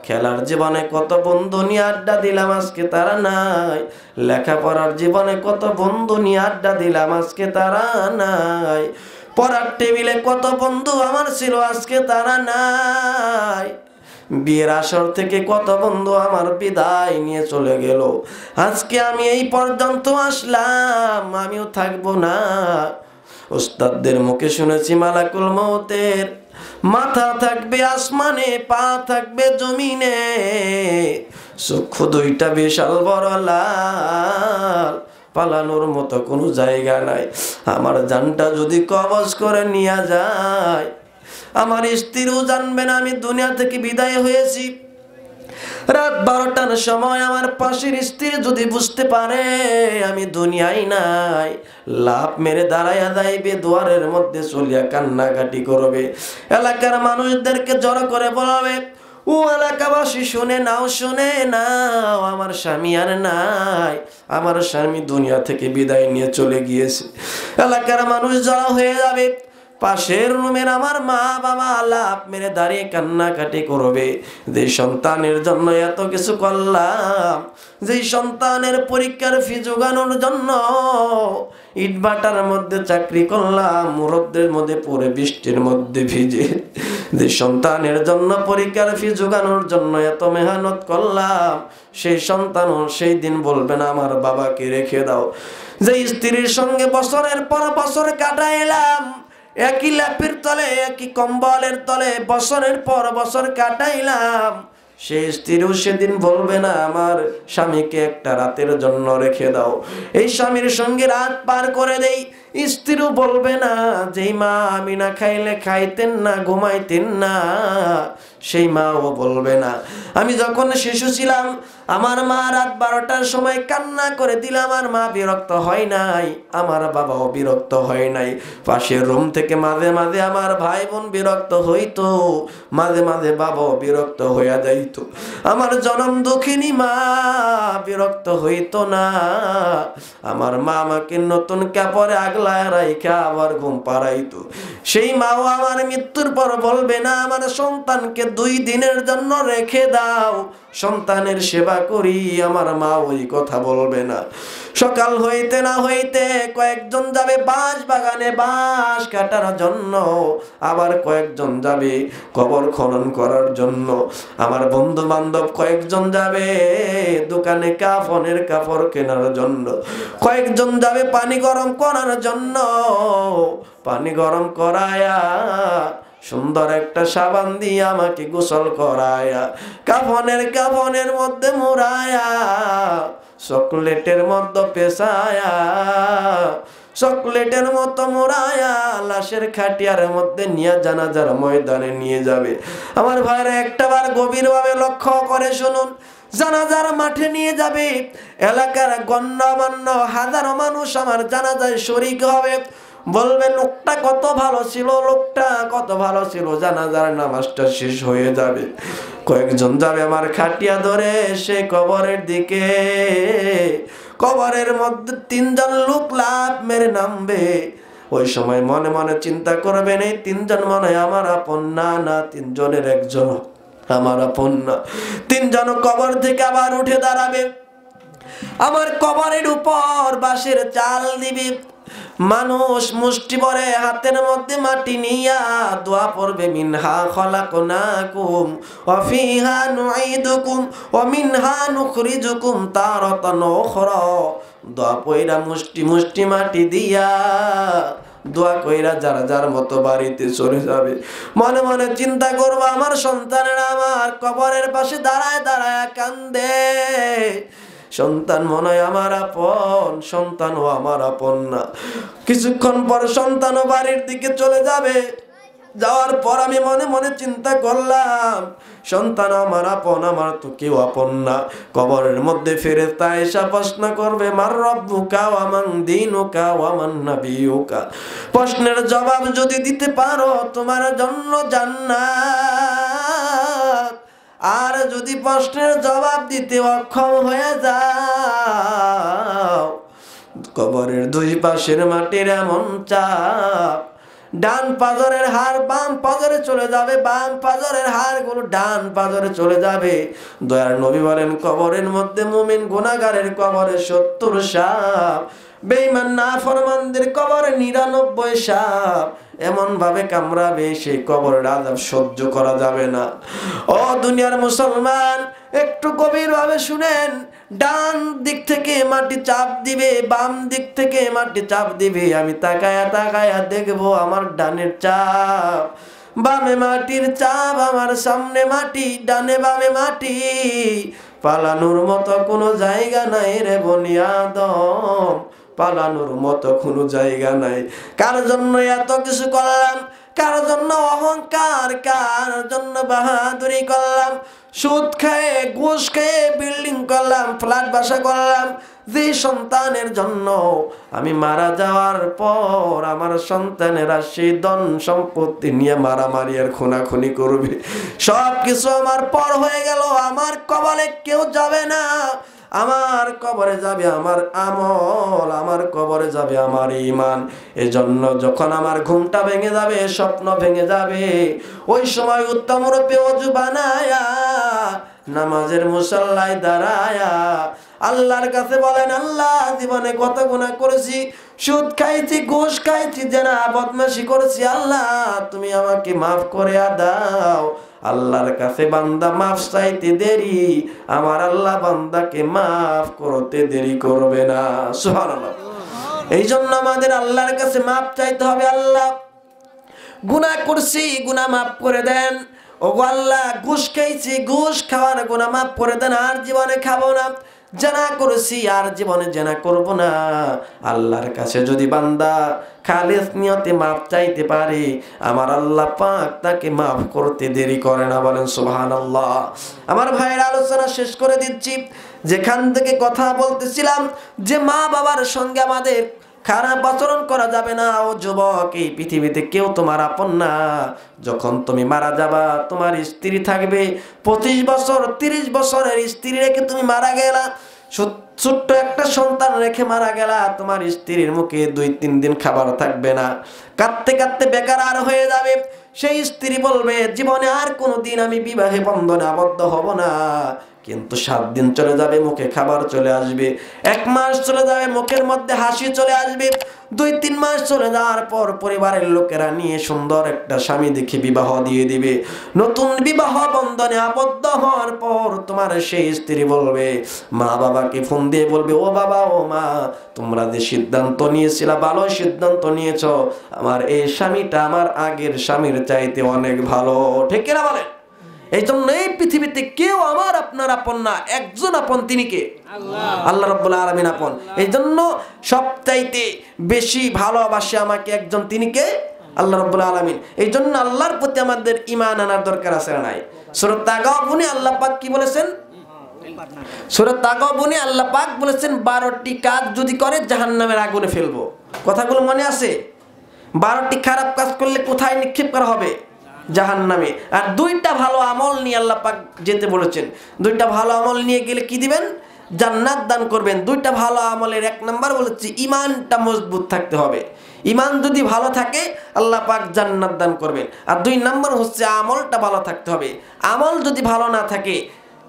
খেলার জীবনে কত বন্ধু নিয়ে আড্ডা দিলাম, আজকে তারা নাই। লেখাপড়ার জীবনে কত বন্ধু নিয়ে আড্ডা দিলাম, আজকে তারা নাই। পড়ার টেবিলে কত বন্ধু আমার ছিল, আজকে তারা নাই। বিয়ের আসর থেকে কত বন্ধু আমার বিদায় নিয়ে চলে গেল, আজকে আমি এই পর্যন্ত আসলাম, আমিও থাকবো না। উস্তাদদের মুখে শুনেছি মালাকুল মউতের মাথা থাকবে আসমানে, পা থাকবে জমিনে, চক্ষু দুইটা বিশাল বড় লাল, পালানোর মতো কোনো জায়গা নাই। আমার জানটা যদি কবজ করে নিয়ে যায়, আমার স্ত্রীও জানবে না আমি দুনিয়া থেকে বিদায় হয়েছি। রাত 12টার সময় আমার পাশের স্ত্রী যদি বুঝতে পারে আমি দুনিয়ায় নাই, লাভ মেরে দাঁড়াইয়া যাইবে, দুয়ারের মধ্যে চলিয়া কান্নাকাটি করবে। এলাকার মানুষদেরকে জড়ো করে বলবে, ও এলাকাবাসী শুনে নাও, শুনে নাও, আমার স্বামী আর নাই, আমার স্বামী দুনিয়া থেকে বিদায় নিয়ে চলে গিয়েছে। এলাকার মানুষ জড়ো হয়ে যাবে। পাশের রুমের আমার মা বাবা লাভ মেরে দাঁড়িয়ে কান্নাকাটি করবে, যে সন্তানের জন্য এত কিছু করলাম, যে সন্তানের পরীক্ষার ফি জোগানোর জন্য ইটভাটার মধ্যে চাকরি করলাম, রোদের মধ্যে পড়ে বৃষ্টির মধ্যে ভিজে, যে সন্তানের জন্য পরীক্ষার ফি জোগানোর জন্য এত মেহনত করলাম, সেই সন্তানও সেই দিন বলবে না আমার বাবাকে রেখে দাও। যে স্ত্রীর সঙ্গে বছরের পর বছর কাটাইলাম, একই ল্যাপের তলে একই কম্বলের তলে বছরের পর বছর কাটাইলাম, সেই স্ত্রীও সেদিন বলবে না আমার স্বামীকে একটা রাতের জন্য রেখে দাও। এই স্বামীর সঙ্গে রাত পার করে দেই, স্ত্রীও বলবে না যেই মা আমি না খাইলে খাইতেন না, ঘুমাইতেন না, সেই মাও বলবে না। আমি যখন শিশু ছিলাম আমার মা রাত 12টার সময় কান্না করে দিলে আমার মা বিরক্ত হয় নাই, আমার বাবাও বিরক্ত হয় নাই। পাশের রুম থেকে মাঝে মাঝে আমার ভাই বোন বিরক্ত হইতো, মাঝে মাঝে বাবাও বিরক্ত হইয়া যাইতো। আমার জনম দুঃখিনী মা বিরক্ত হইতো না, আমার মা আমাকে নতুন কাপড়ে আগলায় রাইখা আবার ঘুম পাড়াইতো। সেই মাও আমার মৃত্যুর পর বলবে না আমার সন্তানকে 2 দিনের জন্য রেখে দাও, সন্তানের সেবা করি, আমার মা ওই কথা বলবে না। সকাল হইতে না হইতে কয়েকজন যাবে বাঁশ বাগানে বাঁশ কাটার জন্য, আবার কয়েকজন যাবে কবর খনন করার জন্য, আমার বন্ধু বান্ধব কয়েকজন যাবে দোকানে কাফনের কাপড় কেনার জন্য, কয়েকজন যাবে পানি গরম করার জন্য, পানি গরম করায়া সুন্দর একটা সাবান দিয়ে আমাকে গোসল করায়া, কাফনের মধ্যে মুড়ায়া, চকলেটের মধ্যে পেশায়া, চকলেটের মতো মোড়ায়া লাশের খাটিয়ার মধ্যে নিয়ে জানাজার ময়দানে নিয়ে যাবে। আমার ভাইরা একটাবার গভীরভাবে লক্ষ্য করে শুনুন, জানাজার মাঠে নিয়ে যাবে, এলাকার গণ্যমান্য হাজারো মানুষ আমার জানাজায় শরীক হবে, বলবে লোকটা কত ভালো ছিল, লোকটা কত ভালো ছিল। জানাজার নামাজটা শেষ হয়ে যাবে, কয়েকজন যাবে আমার খাটিয়া ধরে সে কবরের দিকে, কবরের মধ্যে 3 জন লোক লাফ মেরে নামবে। ওই সময় মনে মনে চিন্তা করবেন এই 3 জন মনে হয় আমার আপন না, না 3 জনের একজন আমার আপন না। 3 জন কবর থেকে আবার উঠে দাঁড়াবে, আমার কবরের উপর বাঁশের চাল দিবে, মানুষ মুষ্টি ভরে হাতের মধ্যে মাটি নিয়া দোয়া পড়বে, মিনহা খলাকনাকুম ওয়া ফিহা নুঈদুকুম ওয়া মিনহা নুখরিজুকুম তারাতান উখরা। দোয়া পয়রা মুষ্টি মুষ্টি মাটি দিয়া দোয়া কইরা যারা যার মতো বাড়িতে চলে যাবে। মনে মনে চিন্তা করবো আমার সন্তানেরা আমার কবরের পাশে দাঁড়ায় দাঁড়ায় কান্দে, সন্তান মনে হয় আমার আপন, সন্তানও আমার আপন না। কিছুক্ষণ পর সন্তানও বাড়ির দিকে চলে যাবে, যাওয়ার পর আমি মনে মনে চিন্তা করলাম সন্তান আমার আপন, আমার তো কেউ আপন না। কবরের মধ্যে ফেরেশতা এসে প্রশ্ন করবে মার রব্বুকা ওয়া মান দীনুকা ওয়া মান নাবিয়ুকা। প্রশ্নের জবাব যদি দিতে পারো তোমার জন্য জান্নাত, আর যদি প্রশ্নের জবাব দিতে অক্ষম হয়ে যাও কবরের 2 পাশের মাটির এমন চাপ, ডান পাজরের হাড় বাম পাজরে চলে যাবে, বাম পাজরের হাড়গুলো ডান পাজরে চলে যাবে। দয়ার নবী বলেন, কবরের মধ্যে মুমিন গুনাহগারের কবরে 70 সাপ, বেঈমান নাফরমানদের কবরে 99 সাপ এমন ভাবে কামড়াবে, সেই কবরের আযাব সহ্য করা যাবে না। ও দুনিয়ার মুসলমান, একটু গভীর ভাবে শুনেন। ডান দিক থেকে মাটি চাপ দিবে, বাম দিক থেকে মাটি চাপ দিবে। আমি তাকায়া তাকায়া দেখবো আমার ডানের চাপ, বামে মাটির চাপ, আমার সামনে মাটি, ডানে বামে মাটি। পালানোর মতো কোনো জায়গা নাই রে বনি আদম, পালানোর মতো কোনো জায়গা নাই। কার জন্য এত কিছু করলাম, কার জন্য অহংকার, কার জন্য বাহাদুরি করলাম, সুদ খেয়ে ঘুষ খেয়ে বিল্ডিং করলাম, ফ্ল্যাট বাসা করলাম, যে সন্তানের জন্য আমি মারা যাওয়ার পর আমার সন্তানেরা সেই ধন সম্পত্তি নিয়ে মারামারি আর খুনাখুনি করবে। সব কিছু আমার পর হয়ে গেল, আমার কবরে কেউ যাবে না। আমার কবরে যাবে আমার আমল, আমার কবরে যাবে আমার ঈমান। এজন্য যখন আমার ঘুমটা ভেঙে যাবে, স্বপ্ন ভেঙে যাবে, ওই সময় উত্তম রূপে ওযু বানায়া নামাজের মুসাল্লায় দাঁড়ায়া আল্লাহর কাছে বলেন, আল্লাহ জীবনে কত গুনাহ করেছি, সুদ খাইছি, ঘুষ খাইছি, জেনা বদমাশি করেছি, আল্লাহ তুমি আমাকে মাফ করে দাও। আল্লাহর কাছে বান্দা মাফ চাইতে দেরি, আমার আল্লাহ বান্দাকে মাফ করতে দেরি করবে না। সুবহানাল্লাহ। এই জন্য আমাদের আল্লাহর কাছে মাফ চাইতে হবে। আল্লাহ গুনাহ করছি, গুনাহ মাফ করে দেন। ওগো আল্লাহ, ঘুষ খাইছি, ঘুষ খাওয়ার গুনাহ মাফ করে দেন, আর জীবনে খাবো না। জানা করেছি, আর জীবনে জানা করব না। আল্লাহর কাছে যদি বান্দা খালিস নিয়তে মাফ চাইতে পারে, আমার আল্লাহ পাক তাকে মাফ করতে দেরি করে না। বলেন সুবহানাল্লাহ। আমার ভাইয়ের আলোচনা শেষ করে দিচ্ছি। যেখান থেকে কথা বলতেছিলাম যে মা বাবার সঙ্গে আমাদের খারাপ আচরণ করা যাবে না। ও যুবক, এই পৃথিবীতে কেউ তোমার আপন না। যখন তুমি মারা যাবা, তোমার স্ত্রী থাকবে 25 বছর 30 বছরের স্ত্রী রেখে তুমি মারা গেলা, ছোট্ট একটা সন্তান রেখে মারা গেলা, তোমার স্ত্রীর মুখে 2-3 দিন খাবার থাকবে না, কাঁদতে কাঁদতে বেকার আর হয়ে যাবে। সেই স্ত্রী বলবে, জীবনে আর কোনোদিন আমি বিবাহে বন্ধনে আবদ্ধ হব না। কিন্তু 7 দিন চলে যাবে, মুখে খাবার চলে আসবে। 1 মাস চলে যাবে, মুখের মধ্যে হাসি চলে আসবে। 2-3 মাস চলে যাওয়ার পর পরিবারের লোকেরা নিয়ে সুন্দর একটা স্বামী দেখে বিবাহ দিয়ে দিবে। নতুন বিবাহ বন্ধনে আবদ্ধ হওয়ার পর তোমার সেই স্ত্রী বলবে, মা বাবাকে ফোন দিয়ে বলবে, ও বাবা, ও মা, তোমরা যে সিদ্ধান্ত নিয়েছিলা ভালো সিদ্ধান্ত নিয়েছ। আমার এই স্বামীটা আমার আগের স্বামীর চাইতে অনেক ভালো। ঠিক কিনা বলেন? এই জন্য এই পৃথিবীতে কেউ আমার আপনার আপন না, একজন আপন, তিনি কে? আল্লাহ রাব্বুল আলামিন আপন। এই জন্য সবচাইতে বেশি ভালোবাসে আমাকে একজন, তিনি কে? আল্লাহ রাব্বুল আলামিন। এই জন্য আল্লাহর প্রতি আমাদের ঈমান আনার দরকার আছে না নাই? সূরা তাগাবুনে আল্লাহ পাক কি বলেছেন? সূরা তাগাবুনে আল্লাহ পাক বলেছেন 12টি কাজ যদি করে জাহান্নামের আগুনে ফেলবো। কথাগুলো মনে আছে? 12টি খারাপ কাজ করলে কোথায় নিক্ষেপ করা হবে? জাহান্নামে। আর 2টা ভালো আমল নিয়ে আল্লাহ পাক যেতে বলেছেন। 2টা ভালো আমল নিয়ে গেলে কি দিবেন? জান্নাত দান করবেন। 2টা ভালো আমলের 1 নাম্বার বলেছি ঈমানটা মজবুত থাকতে হবে। ঈমান যদি ভালো থাকে আল্লাহ পাক জান্নাত দান করবেন। আর 2 নাম্বার হচ্ছে আমলটা ভালো থাকতে হবে। আমল যদি ভালো না থাকে,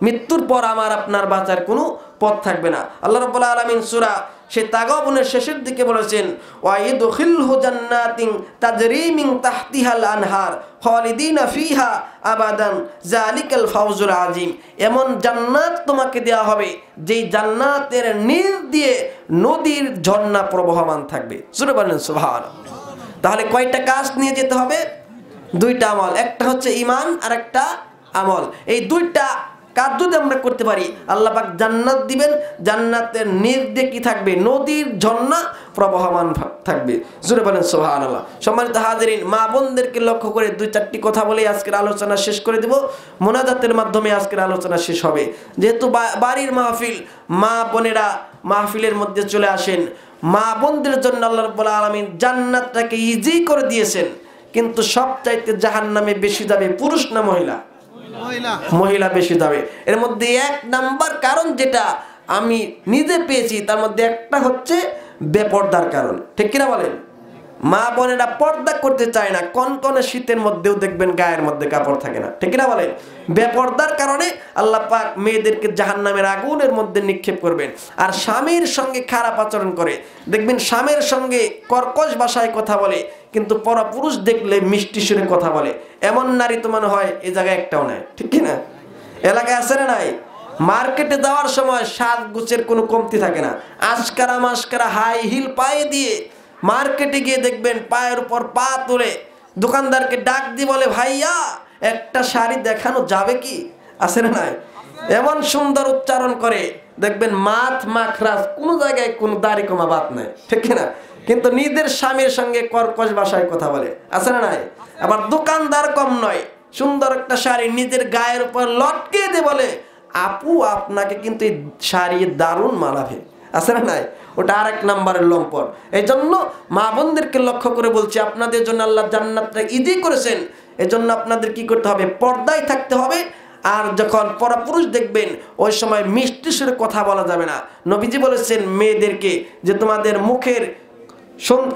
মৃত্যুর পর আমার আপনার বাঁচার কোনো পথ থাকবে না। আল্লাহ রাব্বুল আলামিন সূরা সেই তাগাবুনের শেষের দিকে বলেছেন, ওয়াইদখিলহু জান্নাতিন তাজরি মিন তাহতিহাল আনহার খালিদিনা ফিহা আবাদান যালিকাল ফাওজুল আযীম। এমন জান্নাত তোমাকে দেওয়া হবে যেই জান্নাতের নিচ দিয়ে নদীর ঝর্ণা প্রবাহমান থাকবে। জোরে বলেন সুবহানাল্লাহ। তাহলে কয়টা কাজ নিয়ে যেতে হবে? 2টা আমল। একটা হচ্ছে ঈমান আর একটা আমল। এই 2টা কাজ যদি আমরা করতে পারি, আল্লাহ পাক জান্নাত দিবেন। জান্নাতের নিচ দিয়ে কি থাকবে? নদীর ঝর্ণা প্রবাহমান থাকবে। জোরে বলেন সুবহানাল্লাহ। সম্মানিত হাজিরিন, মা বোনদেরকে লক্ষ্য করে 2-4টি কথা বলে আজকের আলোচনা শেষ করে দেব। মোনাজাতের মাধ্যমে আজকের আলোচনা শেষ হবে। যেহেতু বাড়ির মাহফিল, মা বোনেরা মাহফিলের মধ্যে চলে আসেন। মা বোনদের জন্য আল্লাহ রাব্বুল আলামিন জান্নাতটাকে ইজি করে দিয়েছেন। কিন্তু সবচাইতে জাহান্নামে বেশি যাবে পুরুষ না মহিলা? মহিলা বেশি যাবে। এর মধ্যে 1 নাম্বার কারণ যেটা আমি নিজে পেয়েছি, তার মধ্যে একটা হচ্ছে বেপরদার কারণ। ঠিক কিনা বলেন? মা বোনেরা পর্দা করতে চায় না, কনকনে শীতের মধ্যেও দেখবেন গায়ের মধ্যে কাপড় থাকে না, ঠিক না বলেন? বেপর্দার কারণে আল্লাহ পাক মেয়েদেরকে জাহান্নামের আগুনের মধ্যে নিক্ষেপ করবেন। আর স্বামীর সঙ্গে খারাপ আচরণ করে, দেখবেন স্বামীর সঙ্গে কর্কশ ভাষায় কথা বলে, কিন্তু পরপুরুষ দেখলে মিষ্টি সুরে কথা বলে। এমন নারী তো মনে হয় এই জায়গায় একটাও নাই, ঠিক কিনা? এলাকায় আছে না নাই? মার্কেটে যাওয়ার সময় সাজগোছের কোনো কমতি থাকে না, আশকারা মাস্কারা হাই হিল পায়ে দিয়ে মার্কেটে গিয়ে দেখবেন পায়ের উপর পা তুলে দোকানদারকে ডাক দিয়ে বলে, ভাইয়া একটা শাড়ি দেখানো যাবে কি? আছে না নাই? এমন সুন্দর উচ্চারণ করে, দেখবেন মাথ মাখরাজ, কোনো জায়গায় কোনো দাড়ি কমা বাত নাই, ঠিক না? কিন্তু নিজের স্বামীর সঙ্গে কর্কশ ভাষায় কথা বলে, আছে না নাই? আবার দোকানদার কম নয়, সুন্দর একটা শাড়ি নিজের গায়ের উপর লটকে দিয়ে বলে, আপু আপনাকে কিন্তু এই শাড়ি দারুণ মানাবে, আছে না নাই? ওটা আরেক নাম্বারের লম্পট। এই জন্য মা বোনদেরকে লক্ষ্য করে বলছি, আপনাদের জন্য আল্লাহ জান্নাতটা ইজি করেছেন। এই জন্য আপনাদের কি করতে হবে? পর্দায় থাকতে হবে। আর যখন পরপুরুষ দেখবেন ওই সময় মিষ্টি সুরে কথা বলা যাবে না। নবীজি বলেছেন মেয়েদেরকে যে তোমাদের মুখের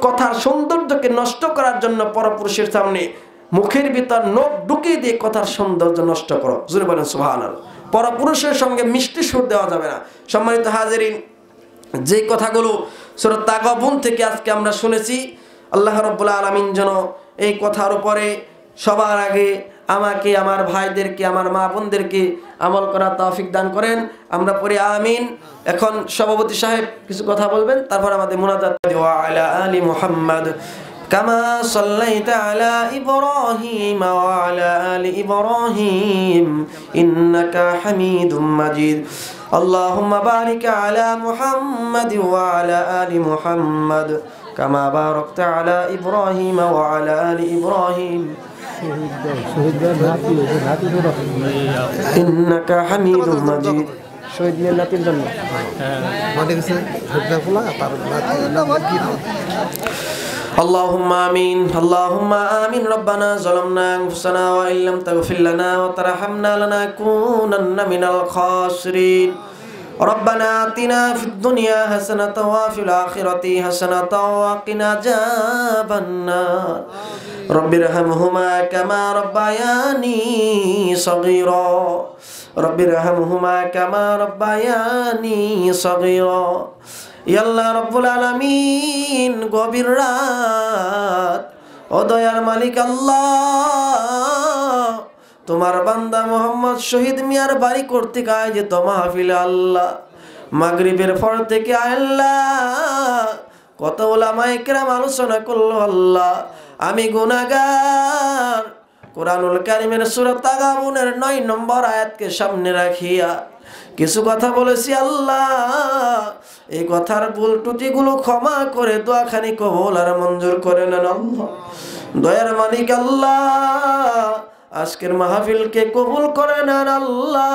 কথার সৌন্দর্যকে নষ্ট করার জন্য পরপুরুষের সামনে মুখের ভিতর নখ ঢুকিয়ে দিয়ে কথার সৌন্দর্য নষ্ট করো। জোরে বলেন সুবহানাল্লাহ। পরপুরুষের সঙ্গে মিষ্টি সুর দেওয়া যাবে না। সম্মানিত হাজিরিন, যে কথাগুলো সূরা তাগাবুন থেকে আজকে আমরা শুনেছি, আল্লাহ রাব্বুল আলামিন যেন এই কথার উপরে সবার আগে আমাকে, আমার ভাইদেরকে, আমার মা বোনদেরকে আমল করার তৌফিক দান করেন। আমরা পড়ি আমিন। এখন সভাপতি সাহেব কিছু কথা বলবেন, তারপর আমাদের মুনাজাত। ওয়া আলা আলি মুহাম্মাদ কামা সাল্লাইতা আলা ইব্রাহিম ওয়া আলা আলি ইব্রাহিম ইন্নাকা হামিদুম মাজিদ। আল্লাহুম্মা বারিক আলা মুহাম্মাদ ওয়া আলা আলি মুহাম্মাদ কামা বারাকতা আলা ইব্রাহিম ওয়া আলা আলি ইব্রাহিম ইন্নাকা হামিদুম মাজিদ। শহীদের নাতির জন্য اللهم آمين اللهم آمين ربنا ظلمنا أنفسنا وإن لم تغفر لنا وترحمنا لنكونن من الخاسرين ربنا آتنا في الدنيا حسنة وفي الآخرة حسنة وقنا عذاب النار رب ارحمهما كما ربياني صغيرا رب ارحمهما كما ربياني صغيرا ইয়া আল্লাহ রব্বুল আলামিন, গভীর রাত, ও দয়ার মালিক আল্লাহ, তোমার বান্দা মোহাম্মদ শহীদ মিয়ার বাড়ি কর্তৃক আয়োজিত মাহফিলে আল্লাহ মাগরিবের পর থেকে আল্লাহ কত উলামায়ে কেরাম আলোচনা করলো আল্লাহ। আমি গুনাহগার, কোরআনুল কারীমের সূরা তাগাবুনের 9 নম্বর আয়াতকে সামনে রাখিয়া কিছু কথা বলেছি আল্লাহ। এই কথার ভুল ত্রুটিগুলো ক্ষমা করে দোয়াখানি কবুল আর মঞ্জুর করে নেন আল্লাহ। দয়ার মালিক আল্লাহ, আজকের মাহফিলকে কবুল করে নেন আল্লাহ।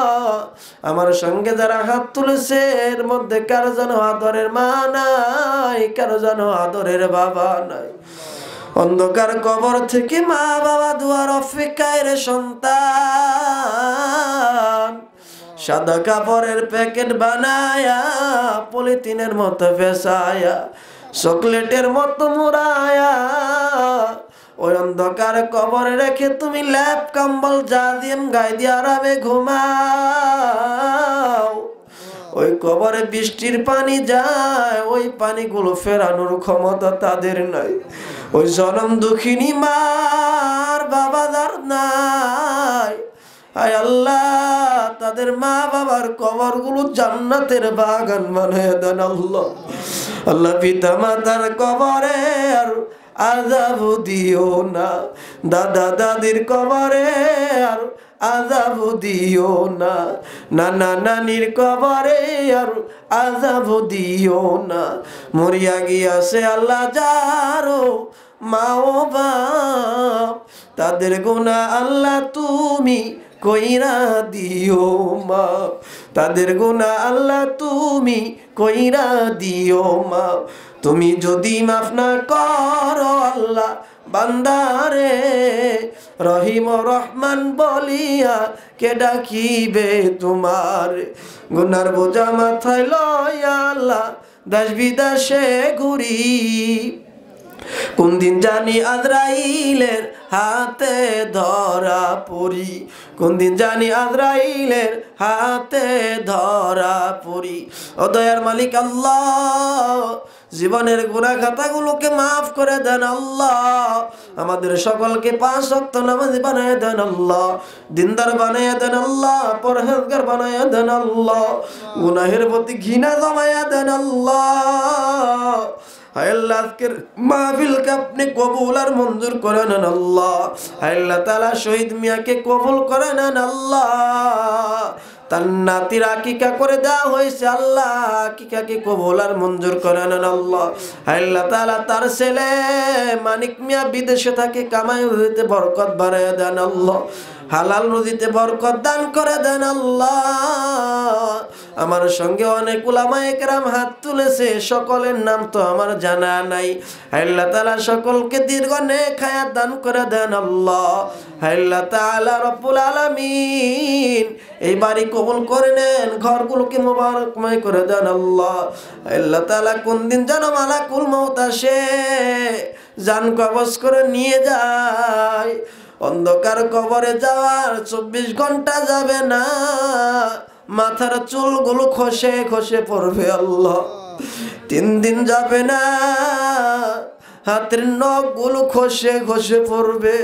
আমার সঙ্গে যারা হাত তুলেছে এর মধ্যে কারো যেন আদরের মা নাই, কারো যেন আদরের বাবা নাই। অন্ধকার কবর থেকে মা বাবা দুয়ার অপেক্ষায় রে সন্তান, সাদা কাপড়ের প্যাকেট বানায়া পলিথিনের মতো ফেসায়া চকলেটের মতো মুড়ায়া ওই অন্ধকার কবরে রেখে তুমি ল্যাপ কম্বল যা দিয়ে গায়ে দিয়ে আরামে ঘুমাও। ওই কবরে বৃষ্টির পানি যায়, ওই পানিগুলো ফেরানোর ক্ষমতা তাদের নাই। ওই জনম দুঃখিনী মার বাবাদার নাই। আয় আল্লাহ, তাদের মা বাবার কবরগুলো জান্নাতের বাগান বানিয়ে দেন আল্লাহ। আল্লাহ পিতা মাতার কবরে আর আযাব দিও না, দাদা দাদির কবরে আর আযাব দিও না, নানা নানির কবরে আর আযাব দিও না। মরিয়া গিয়াছে আল্লাহ যারো মা ও বাপ, তাদের গুনাহ আল্লাহ তুমি কইরা দিও মা, তাদের গুনাহ আল্লাহ তুমি কইরা দিও মা। তুমি যদি মাফ না করো আল্লাহ বান্দারে, রহিম রহমান বলিয়া কে ডাকিবে তোমার। গুনার বোঝা মাথায় লয়া আল্লাহ দেশ বিদেশে ঘুরি, কোন দিন জানি আজরাইলের হাতে ধরা পড়ি, কোন দিন জানি আজরাইলের হাতে ধরা পড়ি। ও দয়ার মালিক আল্লাহ, জীবনের গুনাহ খাতাগুলোকে মাফ করে দেন আল্লাহ। আমাদের সকলকে 5 ওয়াক্ত নামাজ বানায় দেন আল্লাহ, দিনদার বানায় দেন আল্লাহ, পরহেজগার বানায় দেন আল্লাহ, গুনাহের প্রতি ঘৃণা জমায়া দেন আল্লাহ। আল্লাহ আজকের মাহফিলকে আপনি কবুল আর মঞ্জুর করে নেন আল্লাহ। আল্লাহ তাআলা শহীদ মিয়াকে কবুল করে নেন আল্লাহ। তার নাতির আকিকা করে দেওয়া হয়েছে আল্লাহ, আকিকাকে কবুল আর মঞ্জুর করে নেন আল্লাহ। আল্লাহ তাআলা তার ছেলে মানিক মিয়া বিদেশে থাকে, কামাই রুজিতে বরকত বাড়ায় দেন আল্লাহ, হালাল রুজিতে বরকত দান করে দেন আল্লাহ। আমার সঙ্গে অনেক উলামায়ে কেরাম হাত তুলেছে, সকলের নাম তো আমার জানা নাই। আল্লাহ তাআলা সকলকে দীর্ঘ নেক হায়াত দান করে দেন আল্লাহ। আল্লাহ তাআলা রব্বুল আলামিন এই বাড়ি কবুল করে নেন, ঘরগুলোকে মোবারকময় করে দেন আল্লাহ। আল্লাহ তাআলা কোন দিন যেন মালাকুল মউত আসে, জান কবজ করে নিয়ে যায়। অন্ধকার কবরে যাওয়ার 24 ঘন্টা যাবে না, মাথার চুলগুলো খসে খসে পড়বে আল্লাহ। 3 দিন যাবে না, হাতের নখগুলো খসে খসে পড়বে।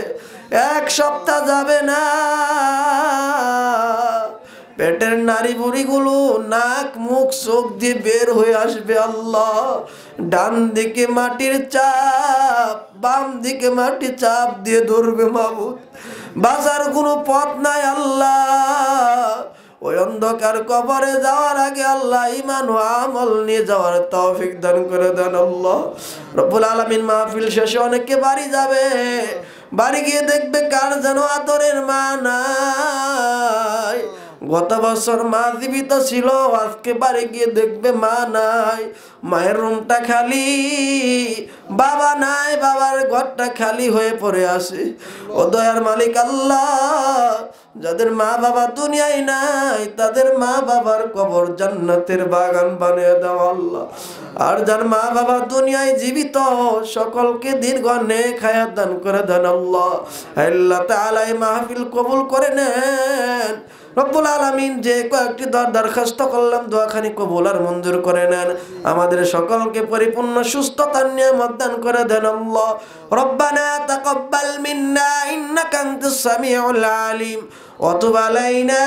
1 সপ্তাহ যাবে না, পেটের নাড়ি বুড়িগুলো নাক মুখ চোখ দিয়ে বের হয়ে আসবে আল্লাহ। ডান দিকে মাটির চাপ, বাম দিকে মাটি চাপ দিয়ে ধরবে মাবুদ, বাঁচার কোনো পথ নাই আল্লাহ। ওই অন্ধকার কবরে যাওয়ার আগে আল্লাহ ঈমান ও আমল নিয়ে যাওয়ার তৌফিক দান করে দেন আল্লাহ। রব্বুল আলামিন মাহফিল শেষে অনেকে বাড়ি যাবে, বাড়ি গিয়ে দেখবে কার যেন আদরের মা নাই। গত বছর মা জীবিত ছিল, আজকে বাড়ি গিয়ে দেখবে মা নাই, মায়ের রুমটা খালি, বাবা নাই, বাবার ঘরটা খালি হয়ে পড়ে আছে। ও দয়ার মালিক আল্লাহ, যাদের মা বাবা দুনিয়ায় নাই তাদের মা বাবার কবর জান্নাতের বাগান বানিয়ে দাও আল্লাহ। আর যার মা বাবা দুনিয়ায় জীবিত, সকলকে দীর্ঘ নেক হায়াত দান করে দেন আল্লাহ। আল্লাহ তাআলা এই মাহফিল কবুল করে নেন। রব্বুল আলামিন যে কয়েকটি দরখাস্ত করলাম, দোয়াখানি কবুল আর মঞ্জুর করে নেন। আমাদের সকলকে পরিপূর্ণ সুস্থতার নিয়ামত দান করে দেন আল্লাহ। রব্বানা তাকাব্বাল মিন্না ইন্নাকা আনতাস সামিউল আলিম ওয়া তুব আলাইনা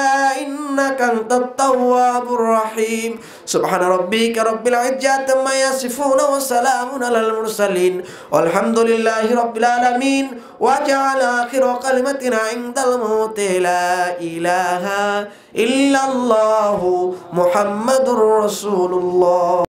ইন্নাকা আনতাত তাওয়াবুর রহিম। সুবহান রাব্বিকা রাব্বিল ইজ্জাতি আম্মা ইয়াসিফুন ওয়া সালামুন আলাল মুরসালিন ওয়ালহামদুলিল্লাহি রাব্বিল আলামিন। ওয়া জাআলা আখিরা কালিমাতিনা ইনদাল মাউতি লা ইলাহা ইল্লাল্লাহু মুহাম্মাদুর রাসূলুল্লাহ।